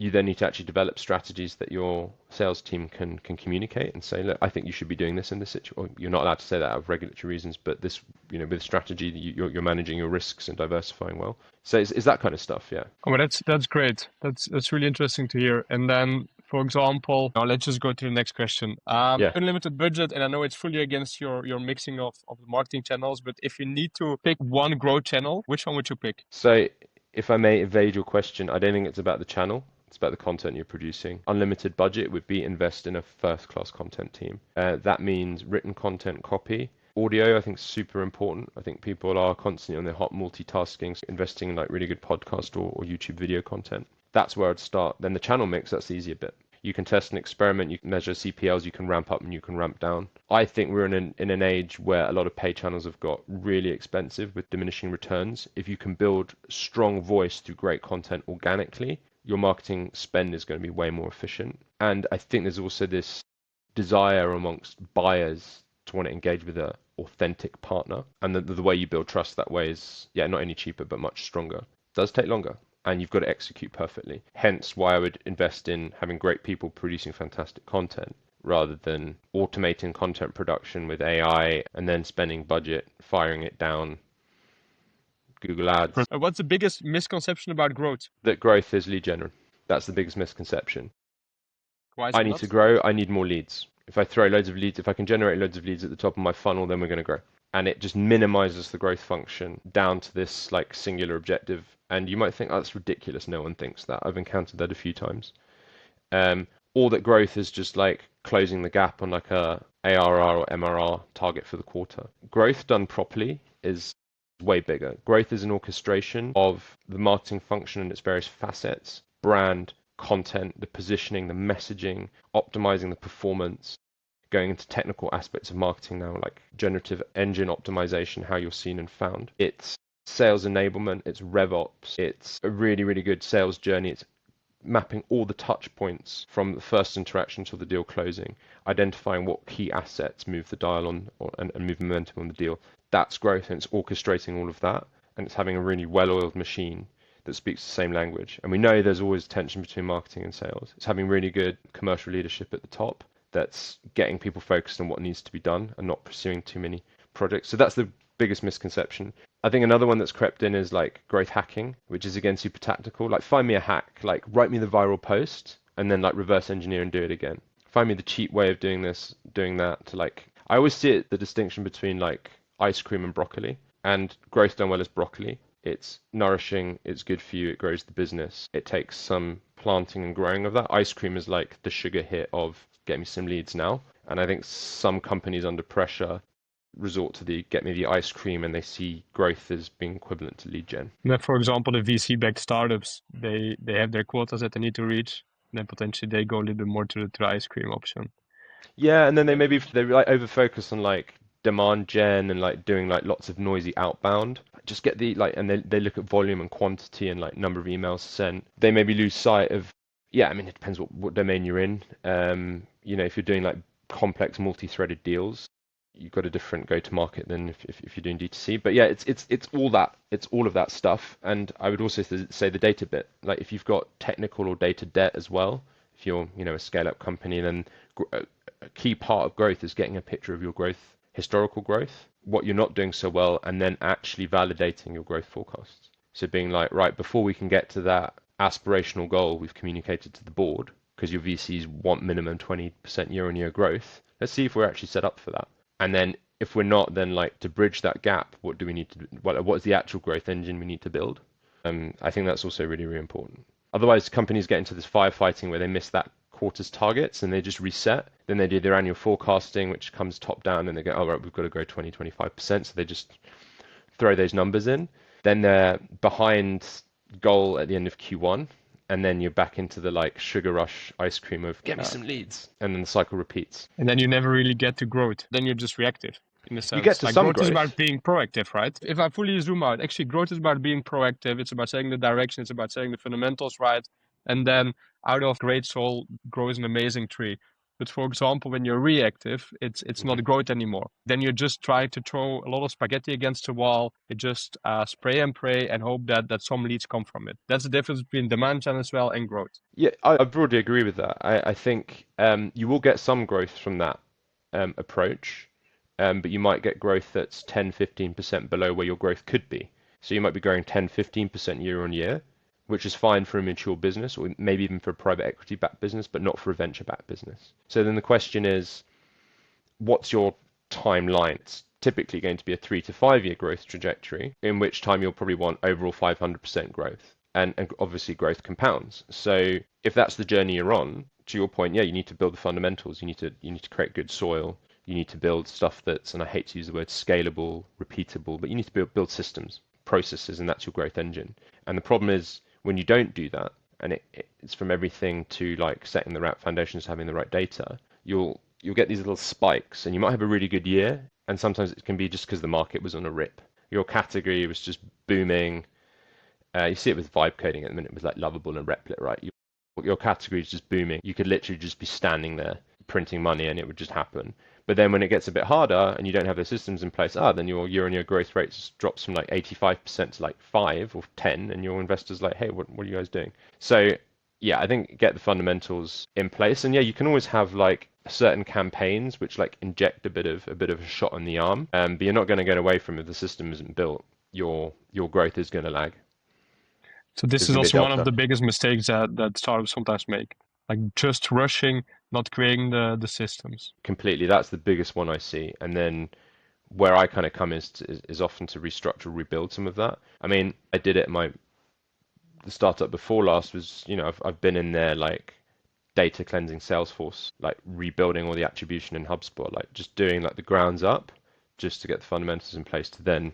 you then need to actually develop strategies that your sales team can communicate and say, look, I think you should be doing this in this situation. You're not allowed to say that out of regulatory reasons, but this, with strategy, you're managing your risks and diversifying well. So it's that kind of stuff, yeah. Oh, that's great. That's really interesting to hear. And then, for example, now let's just go to the next question. Yeah. Unlimited budget, and I know it's fully against your mixing of the marketing channels, but if you need to pick one growth channel, which one would you pick? So if I may evade your question, I don't think it's about the channel. It's about the content you're producing. Unlimited budget would be invest in a first-class content team. That means written content, copy. Audio, I think, is super important. I think people are constantly on their hot multitasking, investing in like really good podcast or YouTube video content. That's where I'd start. Then the channel mix, that's the easier bit. You can test and experiment, you can measure CPLs, you can ramp up and you can ramp down. I think we're in an age where a lot of paid channels have got really expensive with diminishing returns. If you can build strong voice through great content organically, your marketing spend is going to be way more efficient. And I think there's also this desire amongst buyers to want to engage with an authentic partner. And the way you build trust that way is, not only cheaper, but much stronger. It does take longer. And you've got to execute perfectly. Hence why I would invest in having great people producing fantastic content rather than automating content production with AI and then spending budget firing it down Google Ads. What's the biggest misconception about growth? That growth is lead generation. That's the biggest misconception. Why is I it need not? to grow. I need more leads. If I throw loads of leads, if I can generate loads of leads at the top of my funnel, then we're going to grow. And it just minimizes the growth function down to this like singular objective. And you might think, oh, that's ridiculous. No one thinks that. I've encountered that a few times. Or that growth is just like closing the gap on like a ARR or MRR target for the quarter. Growth done properly is way bigger. Growth is an orchestration of the marketing function and its various facets, brand, content, the positioning, the messaging, optimizing the performance, going into technical aspects of marketing now, like generative engine optimization, how you're seen and found. It's sales enablement, it's RevOps, it's a really, really good sales journey. It's mapping all the touch points from the first interaction to the deal closing, identifying what key assets move the dial on and move momentum on the deal. That's growth, and it's orchestrating all of that, and it's having a really well-oiled machine that speaks the same language. And we know there's always tension between marketing and sales. It's having really good commercial leadership at the top that's getting people focused on what needs to be done and not pursuing too many projects. So that's the biggest misconception. I think another one that's crept in is like growth hacking, which is again super tactical. Like find me a hack, like write me the viral post and then like reverse engineer and do it again. Find me the cheap way of doing this, doing that. To like, I always see it, the distinction between like ice cream and broccoli, and growth done well is broccoli. It's nourishing, it's good for you, it grows the business. It takes some planting and growing of that. Ice cream is like the sugar hit of get me some leads now. And I think some companies under pressure resort to the get me the ice cream, and they see growth as being equivalent to lead gen. Now, for example, the VC-backed startups, they have their quotas that they need to reach, and then potentially they go a little bit more to the ice cream option. Yeah, and then they like over focus on like demand gen and like doing like lots of noisy outbound. Just get the like, and they look at volume and quantity and like number of emails sent. They maybe lose sight of, I mean, it depends what domain you're in. If you're doing like complex multi-threaded deals, you've got a different go-to-market than if you're doing D2C. But yeah, it's all of that stuff. And I would also say the data bit. Like if you've got technical or data debt as well, if you're a scale-up company, then a key part of growth is getting a picture of your growth, historical growth, what you're not doing so well, and then actually validating your growth forecasts. So being like, right, before we can get to that aspirational goal we've communicated to the board, because your VCs want minimum 20% year-on-year growth, let's see if we're actually set up for that. And then if we're not, then like to bridge that gap, what do we need to do? What is the actual growth engine we need to build? I think that's also really, really important. Otherwise, companies get into this firefighting where they miss that quarter's targets and they just reset. Then they do their annual forecasting, which comes top down, and they go, oh, right, we've got to grow 20-25%. So they just throw those numbers in. Then they're behind goal at the end of Q1. And then you're back into the like sugar rush ice cream of get me some leads. And then the cycle repeats. And then you never really get to growth. Then you're just reactive. In a sense. You get to like some growth growth. is about being proactive, right? If I fully zoom out, actually growth is about being proactive. It's about setting the direction. It's about setting the fundamentals right. And then out of great soil grows an amazing tree. But for example, when you're reactive, it's not growth anymore. Then you're just trying to throw a lot of spaghetti against the wall. You just spray and pray and hope that some leads come from it. That's the difference between demand gen as well and growth. Yeah, I broadly agree with that. I think you will get some growth from that approach, but you might get growth that's 10, 15% below where your growth could be. So you might be growing 10, 15% year on year, which is fine for a mature business or maybe even for a private equity backed business, but not for a venture backed business. So then the question is, what's your timeline? It's typically going to be a 3 to 5 year growth trajectory, in which time you'll probably want overall 500% growth. And obviously growth compounds. So if that's the journey you're on, to your point, yeah, you need to build the fundamentals. You need to create good soil. You need to build stuff that's, and I hate to use the word scalable, repeatable, but you need to build systems, processes, and that's your growth engine. And the problem is when you don't do that, and it's from everything to like setting the right foundations, having the right data, you'll get these little spikes, and you might have a really good year, and sometimes it can be just because the market was on a rip. Your category was just booming. You see it with vibe coding at the minute with like Lovable and Replit, right? Your category is just booming. You could literally just be standing there printing money and it would just happen. But then when it gets a bit harder and you don't have the systems in place, then your year-on-year growth rate drops from like 85% to like 5 or 10, and your investors like, hey, what are you guys doing? So yeah, I think get the fundamentals in place, and yeah, you can always have like certain campaigns which like inject a bit of a shot in the arm, but you're not going to get away from it if the system isn't built. Your growth is going to lag. So this is also one of the biggest mistakes that startups sometimes make, like just rushing, not creating the systems. Completely, that's the biggest one I see. And then where I kind of come is often to restructure, rebuild some of that. I mean, I did it. The startup before last was, I've been in there like data cleansing Salesforce, like rebuilding all the attribution in HubSpot, like just doing like the grounds up, just to get the fundamentals in place to then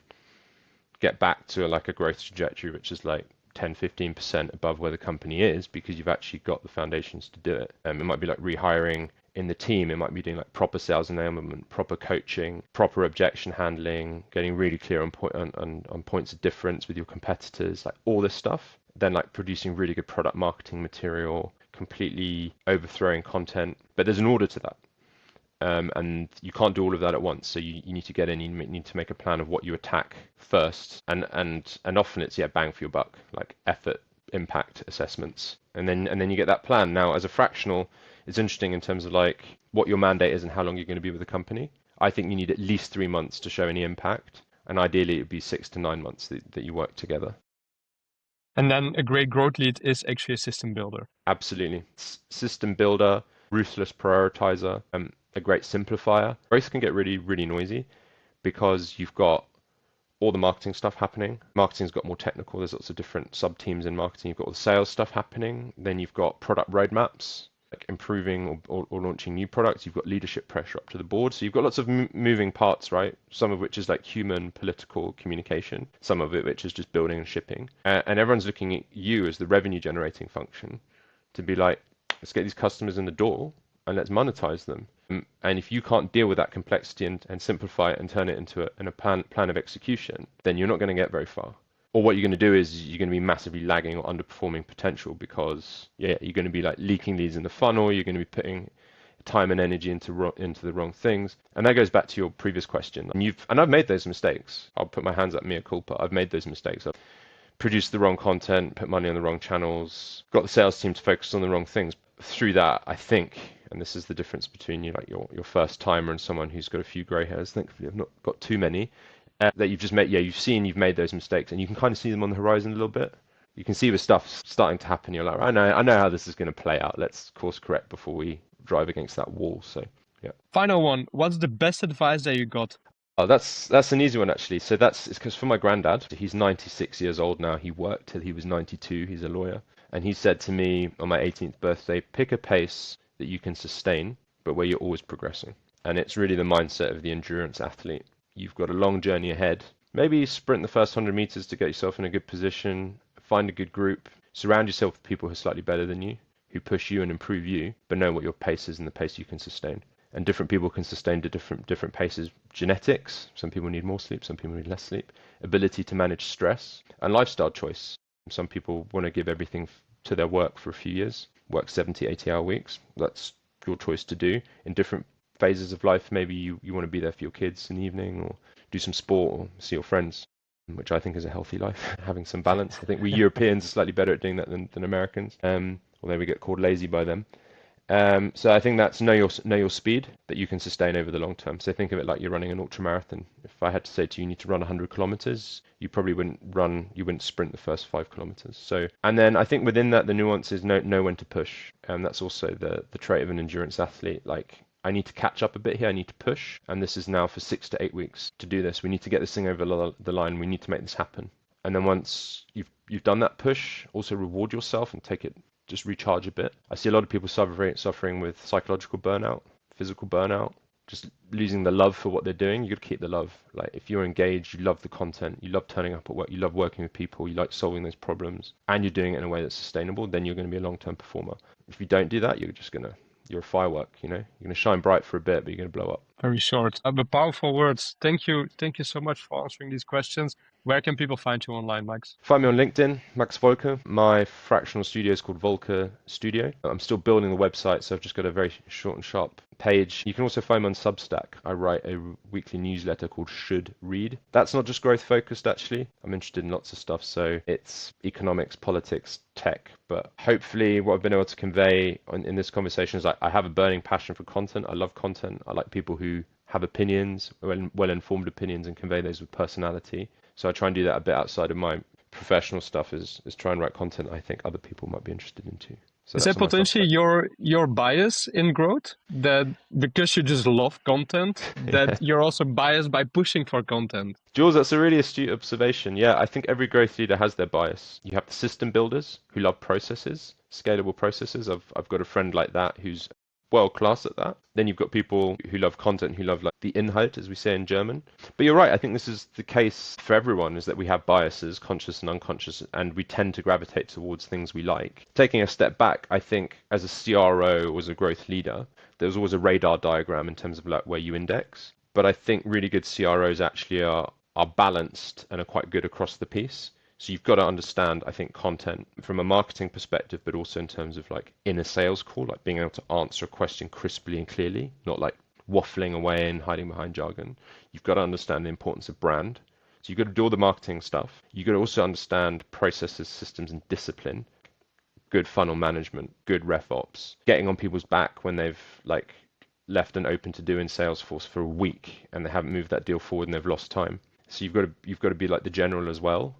get back to like a growth trajectory, which is like 10, 15% above where the company is, because you've actually got the foundations to do it. It might be like rehiring in the team. It might be doing like proper sales enablement, proper coaching, proper objection handling, getting really clear on points of difference with your competitors, like all this stuff. Then like producing really good product marketing material, completely overthrowing content. But there's an order to that. And you can't do all of that at once. So you need to get in, you need to make a plan of what you attack first. And often it's, bang for your buck, like effort, impact assessments. And then you get that plan. Now, as a fractional, it's interesting in terms of like what your mandate is and how long you're going to be with the company. I think you need at least 3 months to show any impact. And ideally, it would be 6 to 9 months that you work together. And then a great growth lead is actually a system builder. Absolutely. System builder, ruthless prioritizer, a great simplifier. Growth can get really, really noisy because you've got all the marketing stuff happening. Marketing's got more technical. There's lots of different sub-teams in marketing. You've got all the sales stuff happening. Then you've got product roadmaps, like improving or launching new products. You've got leadership pressure up to the board. So you've got lots of moving parts, right? Some of which is like human political communication. Some of it which is just building and shipping. And everyone's looking at you as the revenue generating function to be like, let's get these customers in the door and let's monetize them. And if you can't deal with that complexity and simplify it and turn it into a plan of execution, then you're not going to get very far. Or what you're going to do is you're going to be massively lagging or underperforming potential because you're going to be like leaking leads in the funnel. You're going to be putting time and energy into the wrong things. And that goes back to your previous question. And I've made those mistakes. I'll put my hands up, mea culpa. I've made those mistakes. I've produced the wrong content, put money on the wrong channels, got the sales team to focus on the wrong things. Through that, I think, and this is the difference between you, like your first timer and someone who's got a few grey hairs. Thankfully, I've not got too many. That you've just made, you've made those mistakes, and you can kind of see them on the horizon a little bit. You can see the stuff starting to happen. You're like, I know how this is going to play out. Let's course correct before we drive against that wall. So, yeah. Final one. What's the best advice that you got? Oh, that's an easy one actually. So it's because for my granddad, he's 96 years old now. He worked till he was 92. He's a lawyer. And he said to me on my 18th birthday, pick a pace that you can sustain, but where you're always progressing. And it's really the mindset of the endurance athlete. You've got a long journey ahead. Maybe sprint the first 100 meters to get yourself in a good position, find a good group, surround yourself with people who are slightly better than you, who push you and improve you, but know what your pace is and the pace you can sustain. And different people can sustain to different paces. Genetics, some people need more sleep, some people need less sleep. Ability to manage stress, and lifestyle choice. Some people want to give everything to their work for a few years, work 70, 80-hour weeks. That's your choice to do in different phases of life. Maybe you want to be there for your kids in the evening or do some sport or see your friends, which I think is a healthy life, having some balance. I think we Europeans are slightly better at doing that than Americans, although we get called lazy by them. So I think that's know your speed that you can sustain over the long term. So think of it like you're running an ultra marathon. If I had to say to you, you need to run 100 kilometers, you probably wouldn't sprint the first 5 kilometers. So, and then I think within that, the nuance is know when to push. And that's also the trait of an endurance athlete. Like, I need to catch up a bit here. I need to push. And this is now for 6 to 8 weeks to do this. We need to get this thing over the line. We need to make this happen. And then once you've done that push, also reward yourself and just recharge a bit. I see a lot of people suffering with psychological burnout, physical burnout, just losing the love for what they're doing. You got to keep the love. Like, if you're engaged, you love the content, you love turning up at work, you love working with people, you like solving those problems, and you're doing it in a way that's sustainable, then you're going to be a long-term performer. If you don't do that, you're a firework, you're going to shine bright for a bit, but you're going to blow up. Very short, but powerful words. Thank you so much for answering these questions. Where can people find you online, Max? Find me on LinkedIn, Max Wolke. My fractional studio is called Wolke Studio. I'm still building the website, so I've just got a very short and sharp page. You can also find me on Substack. I write a weekly newsletter called Should Read. That's not just growth focused, actually. I'm interested in lots of stuff, so it's economics, politics, tech. But hopefully what I've been able to convey in this conversation is I have a burning passion for content. I love content. I like people who have opinions, well-informed opinions, and convey those with personality. So I try and do that a bit outside of my professional stuff, is try and write content I think other people might be interested in too. So is that potentially your bias in growth, that because you just love content, that you're also biased by pushing for content? Jules, that's a really astute observation. Yeah, I think every growth leader has their bias. You have the system builders who love processes, scalable processes. I've got a friend like that who's world class at that. Then you've got people who love content, who love like the Inhalt, as we say in German. But you're right, I think this is the case for everyone, is that we have biases, conscious and unconscious, and we tend to gravitate towards things we like. Taking a step back, I think as a CRO or as a growth leader, there's always a radar diagram in terms of like where you index. But I think really good CROs actually are balanced and are quite good across the piece. So you've got to understand, I think, content from a marketing perspective, but also in terms of like in a sales call, like being able to answer a question crisply and clearly, not like waffling away and hiding behind jargon. You've got to understand the importance of brand. So you've got to do all the marketing stuff. You've got to also understand processes, systems, and discipline. Good funnel management, good ref ops, getting on people's back when they've like left an open to do in Salesforce for a week and they haven't moved that deal forward and they've lost time. So you've got to be like the general as well.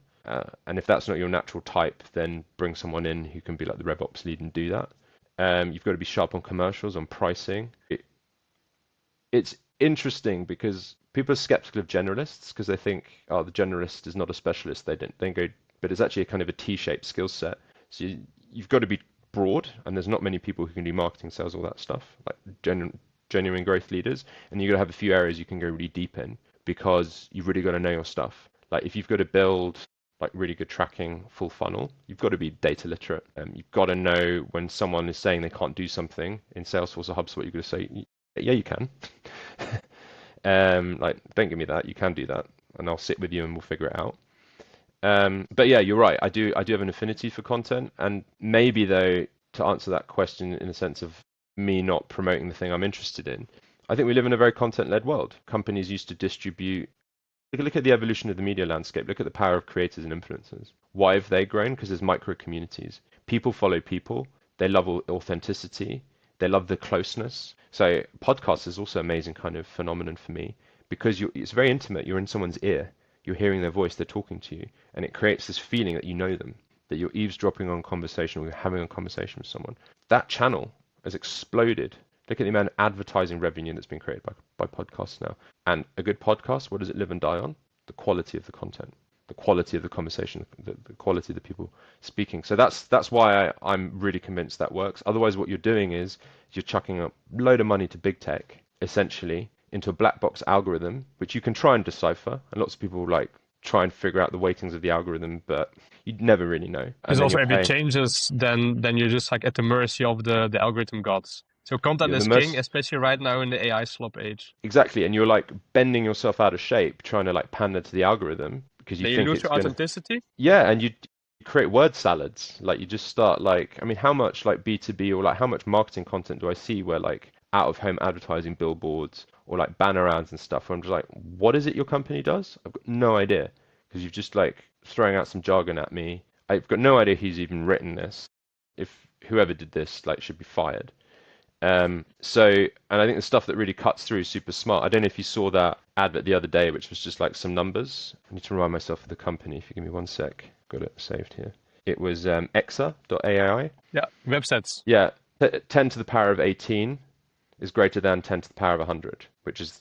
And if that's not your natural type, then bring someone in who can be like the RevOps lead and do that. You've got to be sharp on commercials, on pricing. It's interesting because people are skeptical of generalists because they think, oh, the generalist is not a specialist. They don't go, but it's actually a kind of a T-shaped skill set. So you've got to be broad, and there's not many people who can do marketing, sales, all that stuff, like genuine growth leaders. And you've got to have a few areas you can go really deep in because you've really got to know your stuff. Like if you've got to build like really good tracking, full funnel, you've got to be data literate. You've got to know when someone is saying they can't do something in Salesforce or HubSpot, you've got to say, yeah, you can. Like, don't give me that. You can do that, and I'll sit with you and we'll figure it out. But yeah, you're right. I do have an affinity for content, and maybe though, to answer that question in the sense of me not promoting the thing I'm interested in, I think we live in a very content-led world. Companies used to distribute. Look at the evolution of the media landscape. Look at the power of creators and influencers. Why have they grown? Because there's micro communities. People follow people. They love authenticity. They love the closeness. So podcasts is also an amazing kind of phenomenon for me because it's very intimate. You're in someone's ear. You're hearing their voice. They're talking to you. And it creates this feeling that you know them, that you're eavesdropping on conversation or you're having a conversation with someone. That channel has exploded. Look at the amount of advertising revenue that's been created by podcasts now. And a good podcast, what does it live and die on? The quality of the content, the quality of the conversation, the quality of the people speaking. So that's why I'm really convinced that works. Otherwise, what you're doing is you're chucking a load of money to big tech, essentially, into a black box algorithm, which you can try and decipher. And lots of people like try and figure out the weightings of the algorithm, but you'd never really know. Because also if it changes, then you're just like at the mercy of the algorithm gods. So content is king, especially right now in the AI slop age. Exactly, and you're like bending yourself out of shape, trying to like pander to the algorithm because you think lose it's your authenticity. Yeah, and you create word salads. Like you just start like, I mean, how much like B2B or like how much marketing content do I see where like out of home advertising billboards or like banner ads and stuff where I'm just like, what is it your company does? I've got no idea because you've just like throwing out some jargon at me. I've got no idea who's even written this. If whoever did this like should be fired. And I think the stuff that really cuts through is super smart. I don't know if you saw that advert the other day, which was just like some numbers. I need to remind myself of the company. If you give me one sec, got it saved here. It was Exa.ai. Yeah, websites. Yeah, 10 to the power of 18 is greater than 10 to the power of 100, which is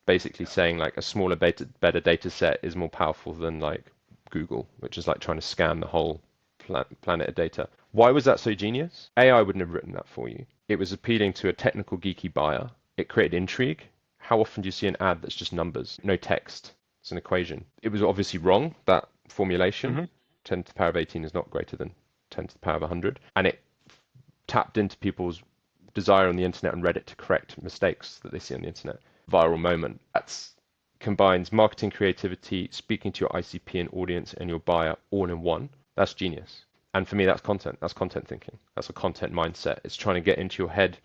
basically saying like a smaller, better data set is more powerful than like Google, which is like trying to scan the whole planet of data. Why was that so genius? AI wouldn't have written that for you. It was appealing to a technical, geeky buyer. It created intrigue. How often do you see an ad that's just numbers, no text? It's an equation. It was obviously wrong, that formulation. Mm-hmm. 10 to the power of 18 is not greater than 10 to the power of 100. And it tapped into people's desire on the internet and Reddit to correct mistakes that they see on the internet. Viral moment. That combines marketing creativity, speaking to your ICP and audience and your buyer all in one. That's genius. And for me, that's content. That's content thinking. That's a content mindset. It's trying to get into your head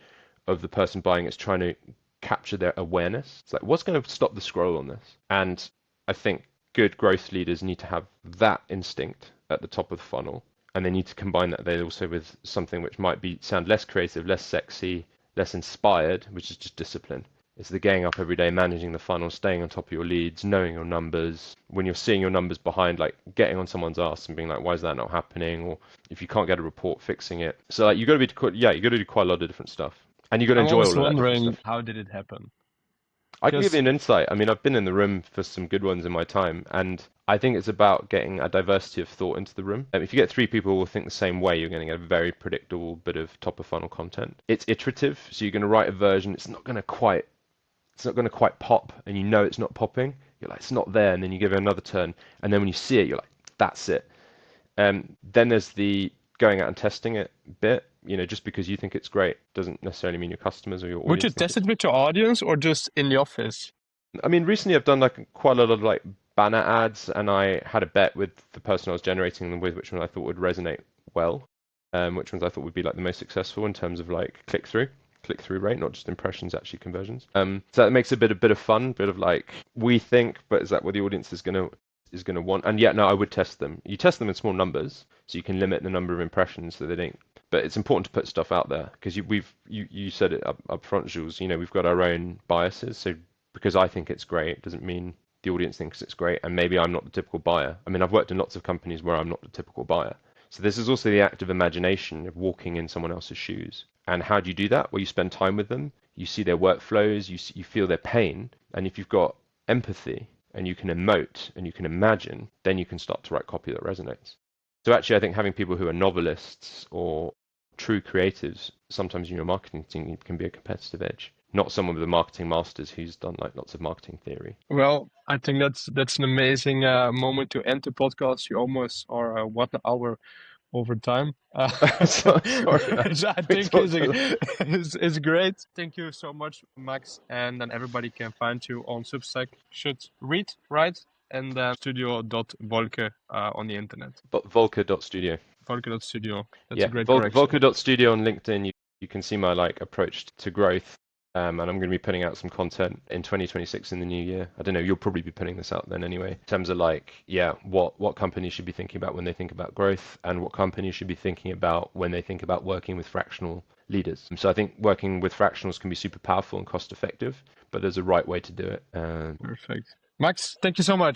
of the person buying. It's trying to capture their awareness. It's like, what's going to stop the scroll on this? And I think good growth leaders need to have that instinct at the top of the funnel. And they need to combine that then also with something which might sound less creative, less sexy, less inspired, which is just discipline. It's the getting up every day, managing the funnel, staying on top of your leads, knowing your numbers. When you're seeing your numbers behind, like getting on someone's ass and being like, why is that not happening? Or if you can't get a report, fixing it. So like you got to do quite a lot of different stuff. And you got to enjoy all of that different stuff. How did it happen? I can give you an insight. I mean, I've been in the room for some good ones in my time, and I think it's about getting a diversity of thought into the room. If you get 3 people who will think the same way, you're going to get a very predictable bit of top of funnel content. It's iterative, so you're going to write a version. It's not going to quite pop, and you know it's not popping. You're like, it's not there, and then you give it another turn, and then when you see it, you're like, that's it. Then there's the going out and testing it bit. You know, just because you think it's great doesn't necessarily mean your customers or your audience. Would you test it with your audience or just in the office? I mean, recently I've done like quite a lot of like banner ads, and I had a bet with the person I was generating them with, which one I thought would resonate well, which ones I thought would be like the most successful in terms of like click-through rate, not just impressions, actually conversions. So that makes a bit of fun, bit of like we think, but is that what the audience is gonna want? And yet, no, I would test them. You test them in small numbers, so you can limit the number of impressions so they don't. But it's important to put stuff out there because you said it up front, Jules. You know, we've got our own biases. So because I think it's great doesn't mean the audience thinks it's great, and maybe I'm not the typical buyer. I mean, I've worked in lots of companies where I'm not the typical buyer. So this is also the act of imagination of walking in someone else's shoes. And how do you do that? Well, you spend time with them. You see their workflows. You feel their pain. And if you've got empathy and you can emote and you can imagine, then you can start to write copy that resonates. So actually, I think having people who are novelists or true creatives sometimes in your marketing team can be a competitive edge. Not someone with a marketing master's who's done like lots of marketing theory. Well, I think that's an amazing moment to end the podcast. You almost are 1 hour over time. Sorry, Which I think is great. Thank you so much, Max. And then everybody can find you on Substack. Should read, right? And then studio.wolke on the internet. Volker.studio. Volker.studio. That's a great correction. Volker.studio on LinkedIn. You can see my like approach to growth. And I'm going to be putting out some content in 2026 in the new year. I don't know, you'll probably be putting this out then anyway. In terms of like, yeah, what companies should be thinking about when they think about growth and what companies should be thinking about when they think about working with fractional leaders. So I think working with fractionals can be super powerful and cost effective, but there's a right way to do it. Perfect. Max, thank you so much.